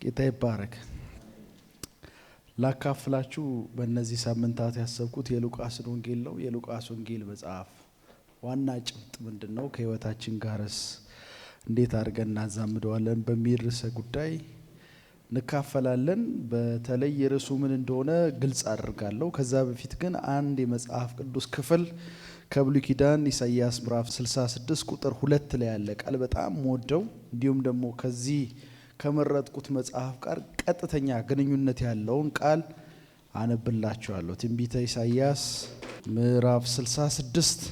ጌታ ይባረክ። ላካፍላችሁ በእነዚህ ሳምንታት ያሰብኩት የሉቃስን ወንጌል ነው። የሉቃስ ወንጌል መጽሐፍ ዋና ጭብጥ ምንድነው? ከህይወታችን ጋርስ እንዴት አድርገን እናዛምደዋለን በሚል ርዕሰ ጉዳይ እንካፈላለን። በተለይ ርዕሱ ምን እንደሆነ ግልጽ አድርጋለሁ። ከዛ በፊት ግን አንድ የመጽሐፍ ቅዱስ ክፍል ከብሉይ ኪዳን ኢሳይያስ ምዕራፍ 66 ቁጥር 2 ላይ ያለ ቃል በጣም ወደው እንዲሁም ደግሞ ከዚህ ከመረጥኩት መጽሐፍ ጋር ቀጥተኛ ግንኙነት ያለውን ቃል አነብላችኋለሁ። ትንቢተ ኢሳይያስ ምዕራፍ 66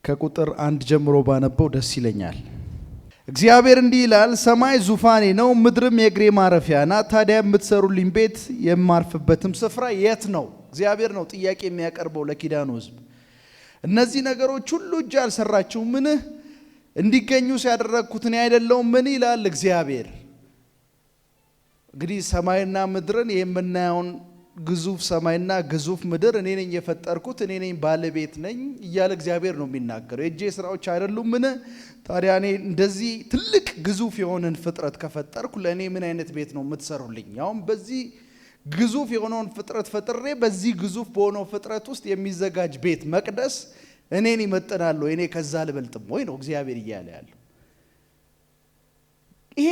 ከቁጥር 1 ጀምሮ ባነበው ደስ ይለኛል። እግዚአብሔር እንዲህ ይላል፣ ሰማይ ዙፋኔ ነው፣ ምድርም የእግሬ ማረፊያ ናት። ታዲያ የምትሰሩልኝ ቤት የማርፍበትም ስፍራ የት ነው? እግዚአብሔር ነው ጥያቄ የሚያቀርበው ለኪዳኑ ሕዝብ። እነዚህ ነገሮች ሁሉ እጅ አልሰራችሁም? ምን እንዲገኙ ሲያደረግኩት እኔ አይደለሁም? ምን ይላል እግዚአብሔር? እንግዲህ ሰማይና ምድርን የምናየውን ግዙፍ ሰማይና ግዙፍ ምድር እኔ ነኝ የፈጠርኩት፣ እኔ ነኝ ባለቤት ነኝ እያለ እግዚአብሔር ነው የሚናገረው። የእጄ ስራዎች አይደሉም? ምን ታዲያ እኔ እንደዚህ ትልቅ ግዙፍ የሆነን ፍጥረት ከፈጠርኩ ለእኔ ምን አይነት ቤት ነው የምትሰሩልኝ? ያውም በዚህ ግዙፍ የሆነውን ፍጥረት ፈጥሬ በዚህ ግዙፍ በሆነው ፍጥረት ውስጥ የሚዘጋጅ ቤት መቅደስ እኔን ይመጥናል ወይ? እኔ ከዛ ልበልጥም ወይ ነው እግዚአብሔር እያለ ያለው። ይሄ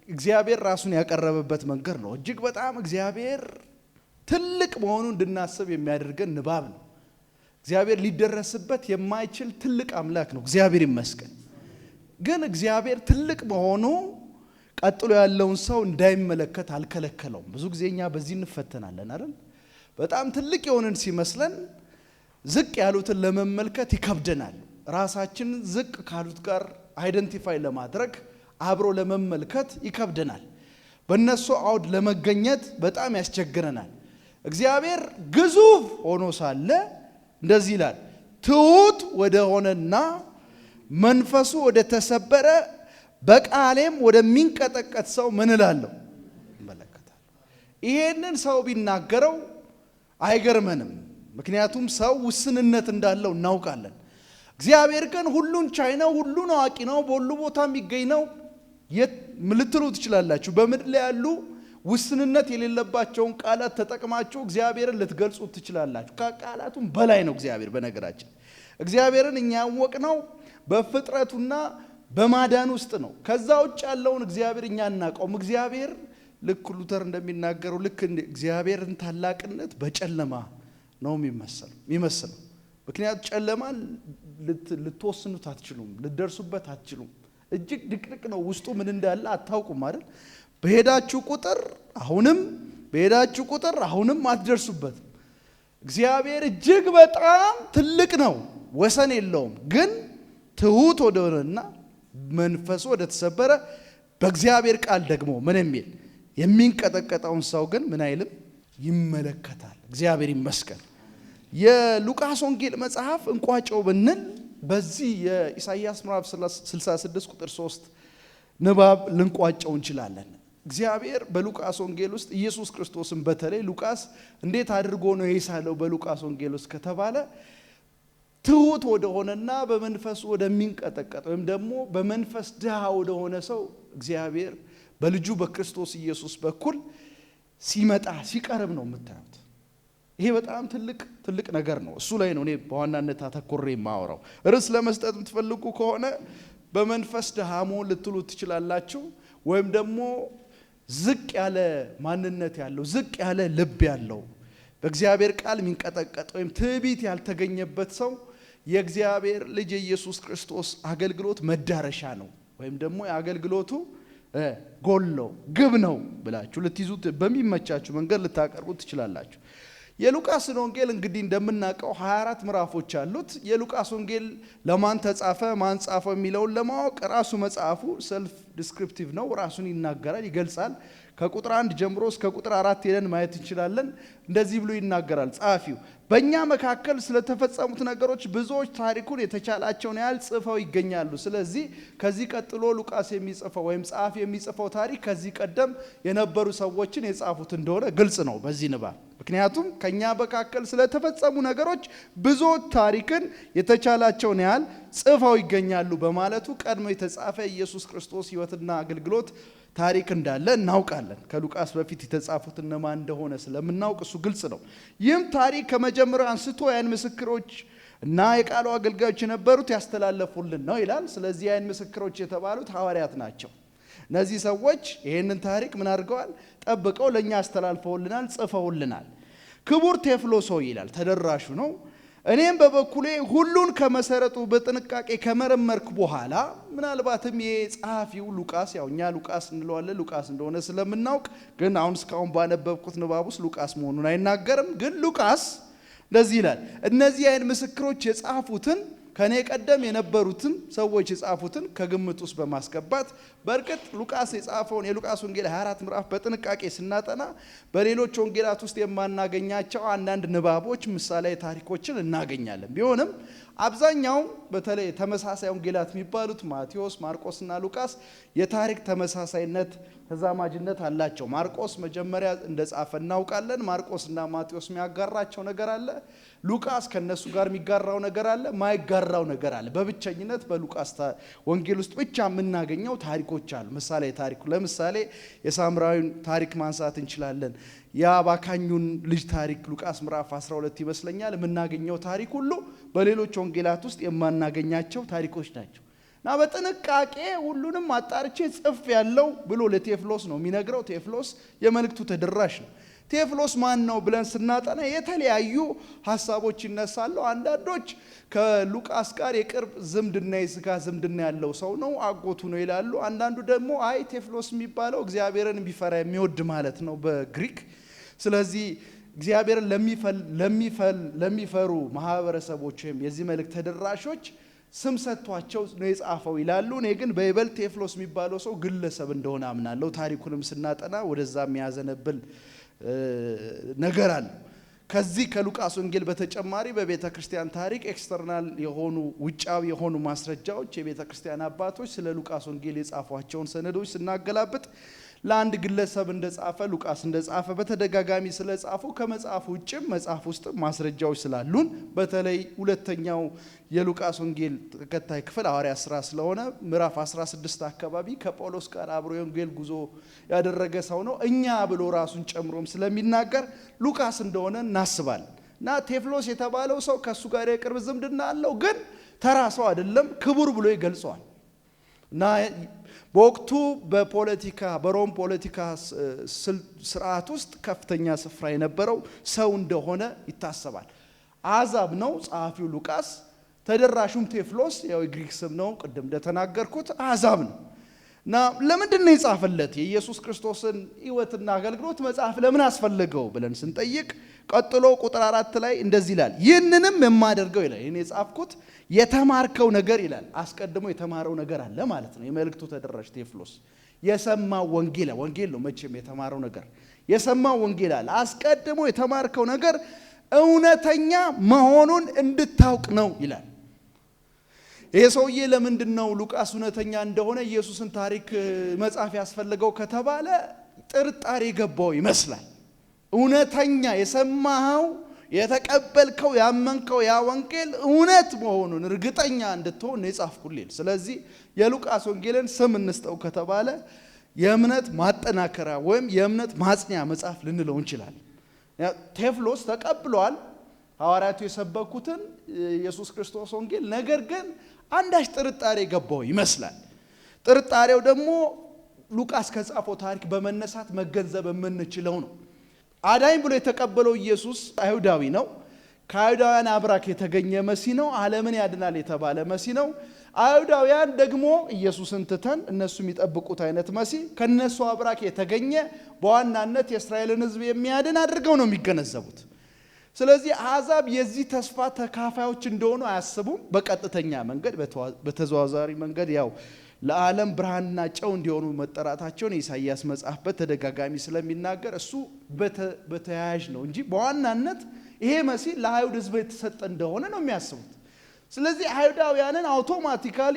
እግዚአብሔር ራሱን ያቀረበበት መንገድ ነው። እጅግ በጣም እግዚአብሔር ትልቅ መሆኑን እንድናስብ የሚያደርገን ንባብ ነው። እግዚአብሔር ሊደረስበት የማይችል ትልቅ አምላክ ነው። እግዚአብሔር ይመስገን። ግን እግዚአብሔር ትልቅ መሆኑ ቀጥሎ ያለውን ሰው እንዳይመለከት አልከለከለውም። ብዙ ጊዜ እኛ በዚህ እንፈተናለን አይደል? በጣም ትልቅ የሆነን ሲመስለን ዝቅ ያሉትን ለመመልከት ይከብደናል። ራሳችንን ዝቅ ካሉት ጋር አይደንቲፋይ ለማድረግ አብሮ ለመመልከት ይከብደናል። በእነሱ አውድ ለመገኘት በጣም ያስቸግረናል። እግዚአብሔር ግዙፍ ሆኖ ሳለ እንደዚህ ይላል፣ ትሁት ወደ ሆነና መንፈሱ ወደ ተሰበረ በቃሌም ወደሚንቀጠቀጥ ሰው ምን እላለሁ? እመለከታለሁ። ይሄንን ሰው ቢናገረው አይገርመንም፣ ምክንያቱም ሰው ውስንነት እንዳለው እናውቃለን። እግዚአብሔር ግን ሁሉን ቻይ ነው፣ ሁሉን አዋቂ ነው፣ በሁሉ ቦታ የሚገኝ ነው ልትሉ ትችላላችሁ። በምድር ላይ ያሉ ውስንነት የሌለባቸውን ቃላት ተጠቅማችሁ እግዚአብሔርን ልትገልጹ ትችላላችሁ። ከቃላቱም በላይ ነው እግዚአብሔር። በነገራችን እግዚአብሔርን እኛ ያወቅነው በፍጥረቱና በማዳን ውስጥ ነው። ከዛ ውጭ ያለውን እግዚአብሔር እኛ እናውቀውም። እግዚአብሔር ልክ ሉተር እንደሚናገረው ልክ እግዚአብሔርን ታላቅነት በጨለማ ነው የሚመስለው። ምክንያቱም ጨለማ ልትወስኑት አትችሉም፣ ልትደርሱበት አትችሉም። እጅግ ድቅድቅ ነው። ውስጡ ምን እንዳለ አታውቁም አይደል? በሄዳችሁ ቁጥር አሁንም አትደርሱበትም። እግዚአብሔር እጅግ በጣም ትልቅ ነው፣ ወሰን የለውም። ግን ትሁት ወደሆነና መንፈሱ ወደ ተሰበረ በእግዚአብሔር ቃል ደግሞ ምን የሚል የሚንቀጠቀጠውን ሰው ግን ምን አይልም? ይመለከታል። እግዚአብሔር ይመስገን። የሉቃስ ወንጌል መጽሐፍ እንቋጨው ብንል በዚህ የኢሳይያስ ምዕራፍ 66 ቁጥር 3 ንባብ ልንቋጨው እንችላለን። እግዚአብሔር በሉቃስ ወንጌል ውስጥ ኢየሱስ ክርስቶስን በተለይ ሉቃስ እንዴት አድርጎ ነው የሳለው በሉቃስ ወንጌል ውስጥ ከተባለ ትሁት ወደሆነና በመንፈሱ ወደሚንቀጠቀጥ ወይም ደግሞ በመንፈስ ድሃ ወደሆነ ሰው እግዚአብሔር በልጁ በክርስቶስ ኢየሱስ በኩል ሲመጣ ሲቀርብ ነው የምታዩት። ይሄ በጣም ትልቅ ነገር ነው። እሱ ላይ ነው እኔ በዋናነት አተኮሬ የማወራው። ርዕስ ለመስጠት የምትፈልጉ ከሆነ በመንፈስ ድሃ መሆን ልትሉ ትችላላችሁ፣ ወይም ደግሞ ዝቅ ያለ ማንነት ያለው ዝቅ ያለ ልብ ያለው በእግዚአብሔር ቃል የሚንቀጠቀጥ ወይም ትዕቢት ያልተገኘበት ሰው የእግዚአብሔር ልጅ የኢየሱስ ክርስቶስ አገልግሎት መዳረሻ ነው፣ ወይም ደግሞ የአገልግሎቱ ጎል ነው፣ ግብ ነው ብላችሁ ልትይዙት በሚመቻችሁ መንገድ ልታቀርቡት ትችላላችሁ። የሉቃስን ወንጌል እንግዲህ እንደምናውቀው 24 ምዕራፎች አሉት። የሉቃስ ወንጌል ለማን ተጻፈ ማን ጻፈው የሚለውን ለማወቅ ራሱ መጽሐፉ ሰልፍ ዲስክሪፕቲቭ ነው፣ ራሱን ይናገራል፣ ይገልጻል። ከቁጥር 1 ጀምሮ እስከ ቁጥር 4 ሄደን ማየት እንችላለን። እንደዚህ ብሎ ይናገራል ጸሐፊው፣ በእኛ መካከል ስለተፈጸሙት ነገሮች ብዙዎች ታሪኩን የተቻላቸውን ያህል ጽፈው ይገኛሉ። ስለዚህ ከዚህ ቀጥሎ ሉቃስ የሚጽፈው ወይም ጸሐፊ የሚጽፈው ታሪክ ከዚህ ቀደም የነበሩ ሰዎችን የጻፉት እንደሆነ ግልጽ ነው በዚህ ንባብ። ምክንያቱም ከኛ መካከል ስለተፈጸሙ ነገሮች ብዙዎች ታሪክን የተቻላቸውን ያህል ጽፈው ይገኛሉ በማለቱ ቀድሞ የተጻፈ ኢየሱስ ክርስቶስ ሕይወትና አገልግሎት ታሪክ እንዳለ እናውቃለን። ከሉቃስ በፊት የተጻፉት እነማን እንደሆነ ስለምናውቅ እሱ ግልጽ ነው። ይህም ታሪክ ከመጀመሪያው አንስቶ ያን ምስክሮች እና የቃሉ አገልጋዮች የነበሩት ያስተላለፉልን ነው ይላል። ስለዚህ ያን ምስክሮች የተባሉት ሐዋርያት ናቸው። እነዚህ ሰዎች ይህንን ታሪክ ምን አድርገዋል? ጠብቀው ለእኛ አስተላልፈውልናል፣ ጽፈውልናል። ክቡር ቴዎፍሎስ ይላል፣ ተደራሹ ነው። እኔም በበኩሌ ሁሉን ከመሰረቱ በጥንቃቄ ከመረመርኩ በኋላ ምናልባትም የጸሐፊው ሉቃስ ያው እኛ ሉቃስ እንለዋለን ሉቃስ እንደሆነ ስለምናውቅ ግን አሁን እስካሁን ባነበብኩት ንባብ ውስጥ ሉቃስ መሆኑን አይናገርም። ግን ሉቃስ እንደዚህ ይላል፣ እነዚህ አይን ምስክሮች የጻፉትን ከኔ ቀደም የነበሩትን ሰዎች የጻፉትን ከግምት ውስጥ በማስገባት በእርግጥ ሉቃስ የጻፈውን የሉቃስ ወንጌል 24 ምዕራፍ በጥንቃቄ ስናጠና በሌሎች ወንጌላት ውስጥ የማናገኛቸው አንዳንድ ንባቦች ምሳሌ ታሪኮችን እናገኛለን። ቢሆንም አብዛኛው በተለይ ተመሳሳይ ወንጌላት የሚባሉት ማቴዎስ፣ ማርቆስና ሉቃስ የታሪክ ተመሳሳይነት ተዛማጅነት አላቸው። ማርቆስ መጀመሪያ እንደጻፈ እናውቃለን። ማርቆስና ማቴዎስ የሚያጋራቸው ነገር አለ። ሉቃስ ከነሱ ጋር የሚጋራው ነገር አለ፣ ማይጋራው ነገር አለ። በብቸኝነት በሉቃስ ወንጌል ውስጥ ብቻ የምናገኘው ታሪኮች አሉ። ምሳሌ ታሪኩ ለምሳሌ የሳምራዊን ታሪክ ማንሳት እንችላለን። የአባካኙን ልጅ ታሪክ ሉቃስ ምዕራፍ 12 ይመስለኛል የምናገኘው ታሪክ ሁሉ በሌሎች ወንጌላት ውስጥ የማናገኛቸው ታሪኮች ናቸው። እና በጥንቃቄ ሁሉንም አጣርቼ ጽፍ ያለው ብሎ ለቴዎፍሎስ ነው የሚነግረው። ቴዎፍሎስ የመልእክቱ ተደራሽ ነው። ቴዎፍሎስ ማን ነው ብለን ስናጠና የተለያዩ ሐሳቦች ይነሳሉ። አንዳንዶች ከሉቃስ ጋር የቅርብ ዝምድና የሥጋ ዝምድና ያለው ሰው ነው፣ አጎቱ ነው ይላሉ። አንዳንዱ ደግሞ አይ ቴዎፍሎስ የሚባለው እግዚአብሔርን የሚፈራ የሚወድ ማለት ነው በግሪክ። ስለዚህ እግዚአብሔርን ለሚፈሩ ማህበረሰቦች ወይም የዚህ መልእክት ተደራሾች ስም ሰጥቷቸው ነው የጻፈው ይላሉ። እኔ ግን በይበልጥ ቴዎፍሎስ የሚባለው ሰው ግለሰብ እንደሆነ አምናለሁ። ታሪኩንም ስናጠና ወደዛ የሚያዘነብል ነገር አለ። ከዚህ ከሉቃስ ወንጌል በተጨማሪ በቤተ ክርስቲያን ታሪክ ኤክስተርናል የሆኑ ውጫዊ የሆኑ ማስረጃዎች የቤተ ክርስቲያን አባቶች ስለ ሉቃስ ወንጌል የጻፏቸውን ሰነዶች ስናገላብጥ ለአንድ ግለሰብ እንደጻፈ ሉቃስ እንደጻፈ በተደጋጋሚ ስለጻፉ ከመጽሐፍ ውጭም መጽሐፍ ውስጥ ማስረጃዎች ስላሉን በተለይ ሁለተኛው የሉቃስ ወንጌል ተከታይ ክፍል ሐዋርያት ሥራ ስለሆነ ምዕራፍ 16 አካባቢ ከጳውሎስ ጋር አብሮ የወንጌል ጉዞ ያደረገ ሰው ነው እኛ ብሎ ራሱን ጨምሮም ስለሚናገር ሉቃስ እንደሆነ እናስባለን። እና ቴዎፍሎስ የተባለው ሰው ከሱ ጋር የቅርብ ዝምድና አለው፣ ግን ተራ ሰው አይደለም፣ ክቡር ብሎ ይገልጸዋል። እና በወቅቱ በፖለቲካ በሮም ፖለቲካ ስርዓት ውስጥ ከፍተኛ ስፍራ የነበረው ሰው እንደሆነ ይታሰባል። አሕዛብ ነው ጸሐፊው ሉቃስ። ተደራሹም ቴዎፍሎስ ያው የግሪክ ስም ነው፣ ቅድም እንደተናገርኩት አሕዛብ ነው። እና ለምንድን ነው የጻፈለት የኢየሱስ ክርስቶስን ሕይወትና አገልግሎት መጽሐፍ ለምን አስፈለገው ብለን ስንጠይቅ ቀጥሎ ቁጥር 4 ላይ እንደዚህ ይላል፣ ይህንንም የማደርገው ይላል። ይህን የጻፍኩት የተማርከው ነገር ይላል። አስቀድሞ የተማረው ነገር አለ ማለት ነው። የመልእክቱ ተደራሽ ቴዎፍሎስ የሰማው ወንጌል ነው መቼም የተማረው ነገር የሰማው ወንጌል አለ። አስቀድሞ የተማርከው ነገር እውነተኛ መሆኑን እንድታውቅ ነው ይላል። ይሄ ሰውዬ ለምንድን ነው ሉቃስ እውነተኛ እንደሆነ ኢየሱስን ታሪክ መጽሐፍ ያስፈልገው ከተባለ ጥርጣሬ ገባው ይመስላል። እውነተኛ የሰማኸው የተቀበልከው ያመንከው ያ ወንጌል እውነት መሆኑን እርግጠኛ እንድትሆን ነው የጻፍኩልህ። ስለዚህ የሉቃስ ወንጌልን ስም እንስጠው ከተባለ የእምነት ማጠናከሪያ ወይም የእምነት ማጽኛ መጽሐፍ ልንለው እንችላለን። ቴዎፍሎስ ተቀብሏል ሐዋርያቱ የሰበኩትን ኢየሱስ ክርስቶስ ወንጌል። ነገር ግን አንዳች ጥርጣሬ ገባው ይመስላል። ጥርጣሬው ደግሞ ሉቃስ ከጻፈው ታሪክ በመነሳት መገንዘብ የምንችለው ነው። አዳኝ ብሎ የተቀበለው ኢየሱስ አይሁዳዊ ነው። ከአይሁዳውያን አብራክ የተገኘ መሲህ ነው። ዓለምን ያድናል የተባለ መሲህ ነው። አይሁዳውያን ደግሞ ኢየሱስን ትተን እነሱ የሚጠብቁት አይነት መሲህ ከነሱ አብራክ የተገኘ በዋናነት የእስራኤልን ሕዝብ የሚያድን አድርገው ነው የሚገነዘቡት። ስለዚህ አሕዛብ የዚህ ተስፋ ተካፋዮች እንደሆኑ አያስቡም። በቀጥተኛ መንገድ በተዘዋዋሪ መንገድ ያው ለዓለም ብርሃንና ጨው እንዲሆኑ መጠራታቸውን የኢሳይያስ መጽሐፍ በተደጋጋሚ ስለሚናገር እሱ በተያያዥ ነው እንጂ በዋናነት ይሄ መሲህ ለአይሁድ ሕዝብ የተሰጠ እንደሆነ ነው የሚያስቡት። ስለዚህ አይሁዳውያንን አውቶማቲካሊ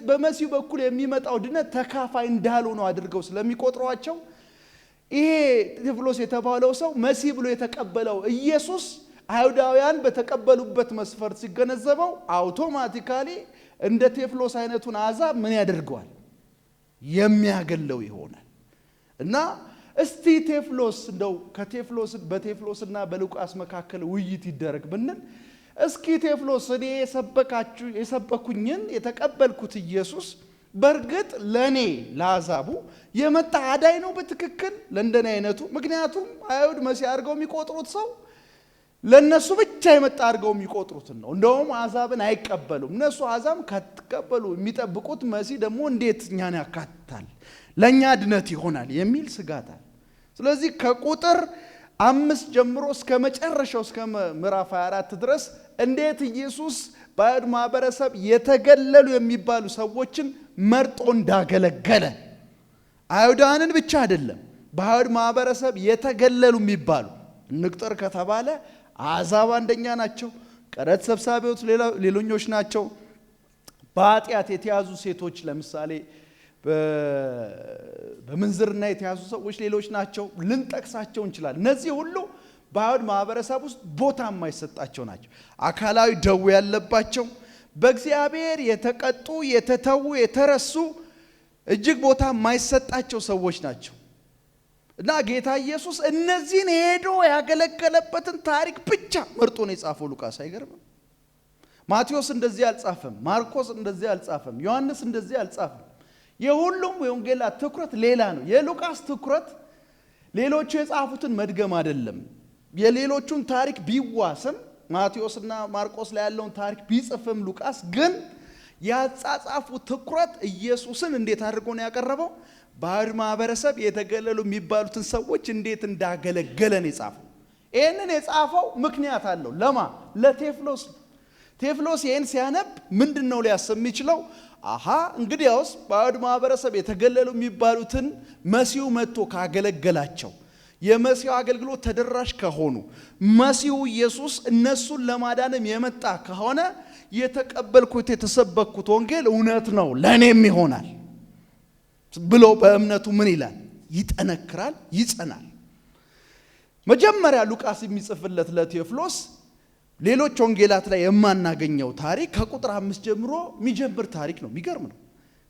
በመሲሁ በኩል የሚመጣው ድነት ተካፋይ እንዳልሆኑ አድርገው ስለሚቆጥሯቸው ይሄ ቴዎፍሎስ የተባለው ሰው መሲህ ብሎ የተቀበለው ኢየሱስ አይሁዳውያን በተቀበሉበት መስፈርት ሲገነዘበው አውቶማቲካሊ እንደ ቴፍሎስ አይነቱን አሕዛብ ምን ያደርገዋል? የሚያገለው ይሆናል። እና እስቲ ቴፍሎስ እንደው በቴፍሎስና በሉቃስ መካከል ውይይት ይደረግ ብንል እስኪ ቴፍሎስ እኔ የሰበኩኝን የተቀበልኩት ኢየሱስ በርግጥ ለኔ ለአሕዛቡ የመጣ አዳኝ ነው በትክክል ለእንደኔ አይነቱ? ምክንያቱም አይሁድ መሲህ አድርገው የሚቆጥሩት ሰው ለነሱ ብቻ የመጣ አድርገው የሚቆጥሩትን ነው። እንደውም አሕዛብን አይቀበሉም። እነሱ አሕዛብ ከተቀበሉ የሚጠብቁት መሲህ ደግሞ እንዴት እኛን ያካትታል? ለኛ ድነት ይሆናል የሚል ስጋት አለ። ስለዚህ ከቁጥር 5 ጀምሮ እስከ መጨረሻው እስከ ምዕራፍ 24 ድረስ እንዴት ኢየሱስ በአይሁድ ማህበረሰብ የተገለሉ የሚባሉ ሰዎችን መርጦ እንዳገለገለ፣ አይሁዳንን ብቻ አይደለም በአይሁድ ማህበረሰብ የተገለሉ የሚባሉ ንቅጥር ከተባለ አሕዛብ አንደኛ ናቸው። ቀረጥ ሰብሳቢዎች ሌሎኞች ናቸው። በኃጢአት የተያዙ ሴቶች ለምሳሌ በምንዝርና የተያዙ ሰዎች ሌሎች ናቸው። ልንጠቅሳቸው እንችላለን። እነዚህ ሁሉ በአይሁድ ማህበረሰብ ውስጥ ቦታ የማይሰጣቸው ናቸው። አካላዊ ደዌ ያለባቸው፣ በእግዚአብሔር የተቀጡ፣ የተተዉ፣ የተረሱ እጅግ ቦታ የማይሰጣቸው ሰዎች ናቸው። እና ጌታ ኢየሱስ እነዚህን ሄዶ ያገለገለበትን ታሪክ ብቻ መርጦ ነው የጻፈው። ሉቃስ አይገርምም? ማቴዎስ እንደዚህ አልጻፈም። ማርቆስ እንደዚህ አልጻፈም። ዮሐንስ እንደዚህ አልጻፈም። የሁሉም የወንጌላት ትኩረት ሌላ ነው። የሉቃስ ትኩረት ሌሎቹ የጻፉትን መድገም አይደለም። የሌሎቹን ታሪክ ቢዋስም ማቴዎስና ማርቆስ ላይ ያለውን ታሪክ ቢጽፍም ሉቃስ ግን ያጻጻፉ ትኩረት ኢየሱስን እንዴት አድርጎ ነው ያቀረበው? በአይሁድ ማህበረሰብ የተገለሉ የሚባሉትን ሰዎች እንዴት እንዳገለገለ ነው የጻፈው። ይህንን የጻፈው ምክንያት አለው። ለማ ለቴፍሎስ። ቴፍሎስ ይህን ሲያነብ ምንድን ነው ሊያስብ የሚችለው? አሃ እንግዲያውስ በአይሁድ ማህበረሰብ የተገለሉ የሚባሉትን መሲሁ መጥቶ ካገለገላቸው፣ የመሲሁ አገልግሎት ተደራሽ ከሆኑ፣ መሲሁ ኢየሱስ እነሱን ለማዳንም የመጣ ከሆነ የተቀበልኩት የተሰበኩት ወንጌል እውነት ነው ለእኔም ይሆናል ብሎ በእምነቱ ምን ይላል? ይጠነክራል፣ ይጸናል። መጀመሪያ ሉቃስ የሚጽፍለት ለቴዎፍሎስ ሌሎች ወንጌላት ላይ የማናገኘው ታሪክ ከቁጥር 5 ጀምሮ የሚጀምር ታሪክ ነው። የሚገርም ነው።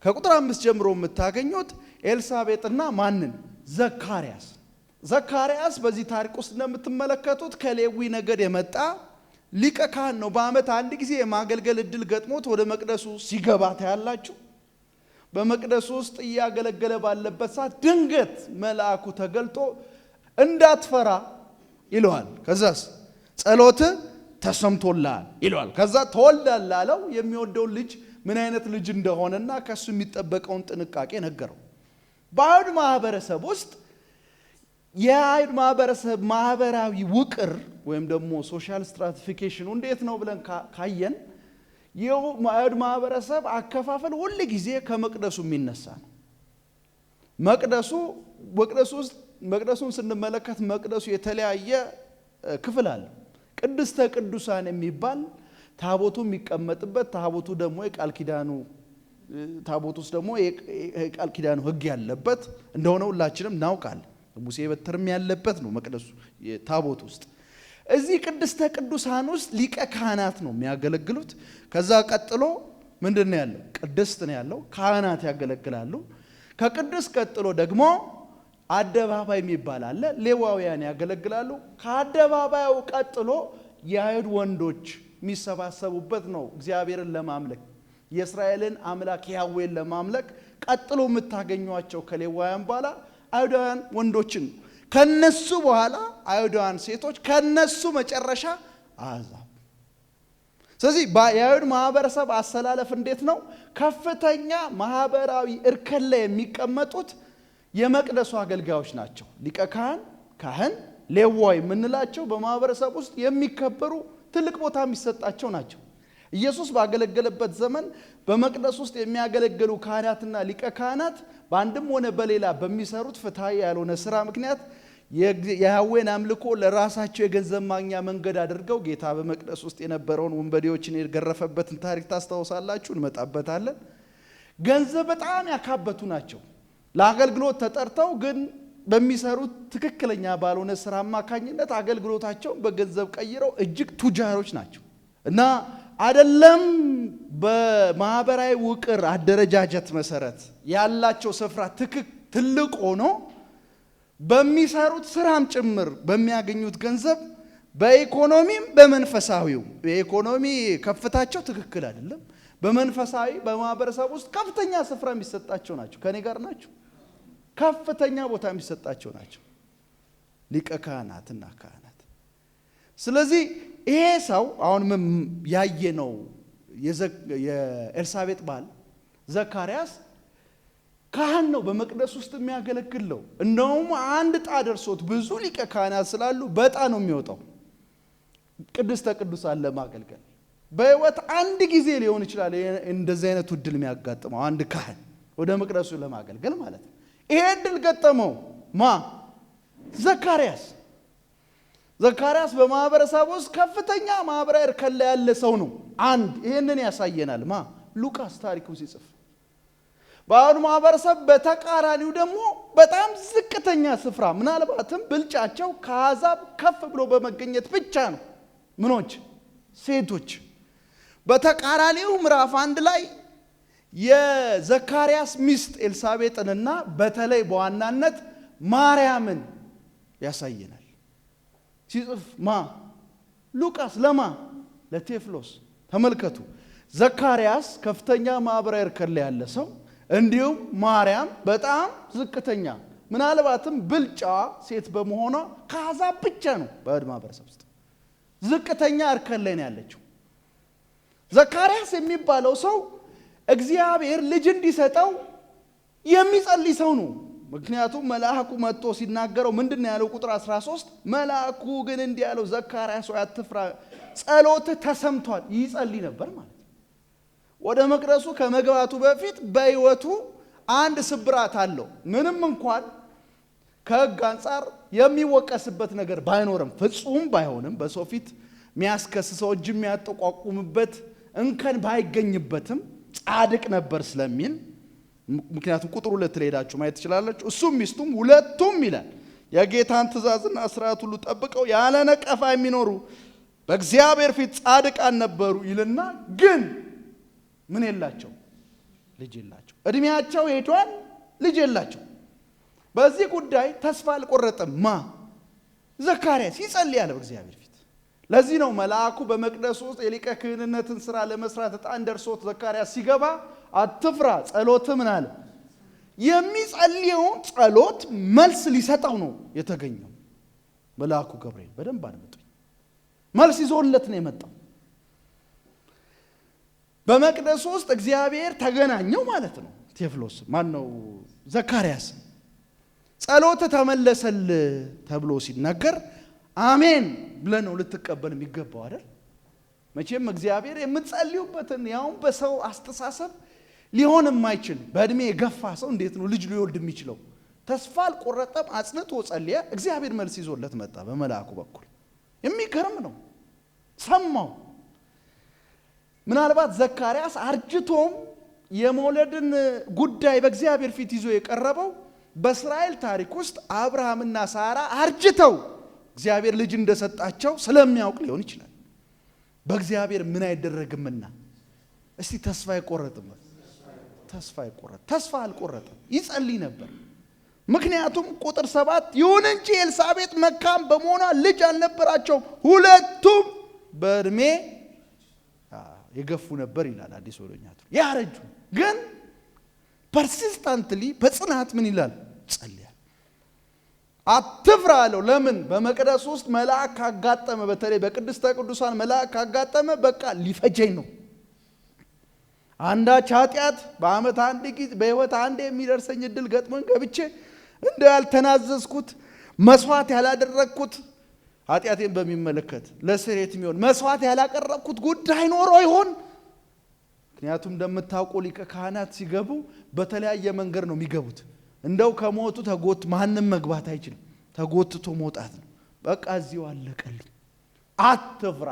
ከቁጥር 5 ጀምሮ የምታገኙት ኤልሳቤጥና ማንን? ዘካርያስ በዚህ ታሪክ ውስጥ እንደምትመለከቱት ከሌዊ ነገድ የመጣ ሊቀ ካህን ነው። በዓመት አንድ ጊዜ የማገልገል እድል ገጥሞት ወደ መቅደሱ ሲገባ ታያላችሁ። በመቅደሱ ውስጥ እያገለገለ ባለበት ሰዓት ድንገት መልአኩ ተገልጦ እንዳትፈራ ይለዋል። ከዛስ ጸሎት ተሰምቶልሃል ይለዋል። ከዛ ተወልዳለህ አለው። የሚወደውን ልጅ ምን አይነት ልጅ እንደሆነና ከሱ የሚጠበቀውን ጥንቃቄ ነገረው። በአይሁድ ማህበረሰብ ውስጥ የአይሁድ ማህበረሰብ ማህበራዊ ውቅር ወይም ደግሞ ሶሻል ስትራቲፊኬሽኑ እንዴት ነው ብለን ካየን የአይሁድ ማህበረሰብ አከፋፈል ሁሉ ጊዜ ከመቅደሱ የሚነሳ ነው። መቅደሱን ስንመለከት መቅደሱ የተለያየ ክፍል አለ። ቅድስተ ቅዱሳን የሚባል ታቦቱ የሚቀመጥበት፣ ታቦቱ ደግሞ የቃል ኪዳኑ ታቦት ውስጥ ደግሞ የቃል ኪዳኑ ሕግ ያለበት እንደሆነ ሁላችንም እናውቃለን። ሙሴ በትርም ያለበት ነው መቅደሱ ታቦት ውስጥ። እዚህ ቅድስተ ቅዱሳን ውስጥ ሊቀ ካህናት ነው የሚያገለግሉት። ከዛ ቀጥሎ ምንድነው ያለው? ቅድስት ነው ያለው። ካህናት ያገለግላሉ። ከቅድስት ቀጥሎ ደግሞ አደባባይ የሚባል አለ። ሌዋውያን ያገለግላሉ። ከአደባባዩ ቀጥሎ የአይሁድ ወንዶች የሚሰባሰቡበት ነው እግዚአብሔርን ለማምለክ፣ የእስራኤልን አምላክ ያህዌን ለማምለክ። ቀጥሎ የምታገኟቸው ከሌዋውያን በኋላ አይሁዳውያን ወንዶችን፣ ከነሱ በኋላ አይሁዳውያን ሴቶች፣ ከነሱ መጨረሻ አሕዛብ። ስለዚህ የአይሁድ ማህበረሰብ አሰላለፍ እንዴት ነው? ከፍተኛ ማህበራዊ እርከን ላይ የሚቀመጡት የመቅደሱ አገልጋዮች ናቸው። ሊቀ ካህን፣ ሌዋዊ የምንላቸው በማህበረሰብ ውስጥ የሚከበሩ ትልቅ ቦታ የሚሰጣቸው ናቸው። ኢየሱስ ባገለገለበት ዘመን በመቅደስ ውስጥ የሚያገለግሉ ካህናትና ሊቀ ካህናት በአንድም ሆነ በሌላ በሚሰሩት ፍትሃዊ ያልሆነ ስራ ምክንያት የያህዌን አምልኮ ለራሳቸው የገንዘብ ማግኛ መንገድ አድርገው ጌታ በመቅደስ ውስጥ የነበረውን ወንበዴዎችን የገረፈበትን ታሪክ ታስታውሳላችሁ። እንመጣበታለን። ገንዘብ በጣም ያካበቱ ናቸው። ለአገልግሎት ተጠርተው ግን በሚሰሩት ትክክለኛ ባልሆነ ስራ አማካኝነት አገልግሎታቸውን በገንዘብ ቀይረው እጅግ ቱጃሮች ናቸው። እና አይደለም በማህበራዊ ውቅር አደረጃጀት መሰረት ያላቸው ስፍራ ትልቅ ሆኖ በሚሰሩት ስራም ጭምር በሚያገኙት ገንዘብ በኢኮኖሚም በመንፈሳዊው በኢኮኖሚ ከፍታቸው ትክክል አይደለም። በመንፈሳዊ በማህበረሰብ ውስጥ ከፍተኛ ስፍራ የሚሰጣቸው ናቸው። ከኔ ጋር ናቸው። ከፍተኛ ቦታ የሚሰጣቸው ናቸው ሊቀ ካህናትና ካህናት። ስለዚህ ይሄ ሰው አሁን ያየነው የኤልሳቤጥ ባል ዘካርያስ ካህን ነው፣ በመቅደስ ውስጥ የሚያገለግለው። እንደውም አንድ ዕጣ ደርሶት ብዙ ሊቀ ካህናት ስላሉ በዕጣ ነው የሚወጣው ቅድስተ ቅዱሳን ለማገልገል። በህይወት አንድ ጊዜ ሊሆን ይችላል እንደዚህ አይነት እድል የሚያጋጥመው አንድ ካህን ወደ መቅደሱ ለማገልገል ማለት ነው። ይሄ እድል ገጠመው ዘካርያስ። ዘካርያስ በማህበረሰብ ውስጥ ከፍተኛ ማህበራዊ እርከን ላይ ያለ ሰው ነው። አንድ ይሄንን ያሳየናል ሉቃስ ታሪኩን ሲጽፍ። በአሁኑ ማህበረሰብ በተቃራኒው ደግሞ በጣም ዝቅተኛ ስፍራ፣ ምናልባትም ብልጫቸው ከአሕዛብ ከፍ ብሎ በመገኘት ብቻ ነው ምኖች ሴቶች። በተቃራኒው ምዕራፍ 1 ላይ የዘካርያስ ሚስት ኤልሳቤጥንና በተለይ በዋናነት ማርያምን ያሳየናል ሲጽፍ ሉቃስ ለቴዎፍሎስ። ተመልከቱ፣ ዘካርያስ ከፍተኛ ማህበራዊ እርከን ላይ ያለ ሰው፣ እንዲሁም ማርያም በጣም ዝቅተኛ፣ ምናልባትም ብልጫዋ ሴት በመሆኗ ከአሕዛብ ብቻ ነው በአይሁድ ማህበረሰብ ውስጥ ዝቅተኛ እርከን ላይ ነው ያለችው። ዘካርያስ የሚባለው ሰው እግዚአብሔር ልጅ እንዲሰጠው የሚጸልይ ሰው ነው። ምክንያቱም መልአኩ መጥቶ ሲናገረው ምንድነው ያለው? ቁጥር 13 መልአኩ ግን እንዲህ ያለው ዘካርያስ ሆይ አትፍራ፣ ጸሎትህ ተሰምቷል። ይጸልይ ነበር ማለት ነው። ወደ መቅደሱ ከመግባቱ በፊት በህይወቱ አንድ ስብራት አለው። ምንም እንኳን ከሕግ አንጻር የሚወቀስበት ነገር ባይኖርም፣ ፍጹም ባይሆንም፣ በሰው ፊት የሚያስከስሰው እጅ የሚያጠቋቁምበት እንከን ባይገኝበትም ጻድቅ ነበር ስለሚል፣ ምክንያቱም ቁጥር 2 ላይ ሄዳችሁ ማየት ትችላላችሁ። እሱም ሚስቱም ሁለቱም ይላል የጌታን ትእዛዝና ሥርዓት ሁሉ ጠብቀው ያለ ነቀፋ የሚኖሩ በእግዚአብሔር ፊት ጻድቃን ነበሩ ይልና፣ ግን ምን የላቸው? ልጅ የላቸው። እድሜያቸው ሄዷል፣ ልጅ የላቸው። በዚህ ጉዳይ ተስፋ አልቆረጠም። ዘካርያስ ይጸልያል በእግዚአብሔር ፊት። ለዚህ ነው መልአኩ በመቅደሱ ውስጥ የሊቀ ክህንነትን ስራ ለመስራት ዕጣን ደርሶት ዘካርያስ ሲገባ አትፍራ፣ ጸሎት ምን አለ? የሚጸልየው ጸሎት መልስ ሊሰጠው ነው የተገኘው። መልአኩ ገብርኤል በደንብ አድምጡኝ፣ መልስ ይዞለት ነው የመጣው። በመቅደሱ ውስጥ እግዚአብሔር ተገናኘው ማለት ነው። ቴዎፍሎስ ነው ዘካርያስ ጸሎት ተመለሰል ተብሎ ሲናገር አሜን ብለህ ነው ልትቀበል የሚገባው አይደል? መቼም እግዚአብሔር የምትጸልዩበትን ያውም በሰው አስተሳሰብ ሊሆን የማይችል በእድሜ የገፋ ሰው እንዴት ነው ልጅ ሊወልድ የሚችለው? ተስፋ አልቆረጠም፣ አጽንቶ ጸልየ፣ እግዚአብሔር መልስ ይዞለት መጣ በመልአኩ በኩል። የሚገርም ነው። ሰማው። ምናልባት ዘካርያስ አርጅቶም የመውለድን ጉዳይ በእግዚአብሔር ፊት ይዞ የቀረበው በእስራኤል ታሪክ ውስጥ አብርሃምና ሳራ አርጅተው እግዚአብሔር ልጅ እንደሰጣቸው ስለሚያውቅ ሊሆን ይችላል። በእግዚአብሔር ምን አይደረግምና። እስቲ ተስፋ አይቆረጥም። ተስፋ አልቆረጠም፣ ይጸልይ ነበር። ምክንያቱም ቁጥር 7 ይሁን እንጂ ኤልሳቤጥ መካን በመሆኗ ልጅ አልነበራቸውም፣ ሁለቱም በእድሜ የገፉ ነበር ይላል አዲስ ወሎኛቱ። ያረጁ ግን ፐርሲስታንትሊ በጽናት ምን ይላል? ጸልያል። አትፍራ አለው። ለምን? በመቅደስ ውስጥ መልአክ ካጋጠመ፣ በተለይ በቅድስተ ቅዱሳን መልአክ ካጋጠመ በቃ ሊፈጀኝ ነው። አንዳች ኃጢአት በዓመት አንድ ጊዜ በህይወት አንድ የሚደርሰኝ እድል ገጥሞኝ ገብቼ እንደ ያልተናዘዝኩት መስዋዕት ያላደረግኩት ኃጢአቴን በሚመለከት ለስሬት የሚሆን መስዋዕት ያላቀረብኩት ጉዳይ ኖሮ ይሆን? ምክንያቱም እንደምታውቁ ሊቀ ካህናት ሲገቡ በተለያየ መንገድ ነው የሚገቡት። እንደው ከሞቱ ማንም መግባት አይችልም፣ ተጎትቶ መውጣት ነው። በቃ እዚሁ አለቀልኝ። አትፍራ።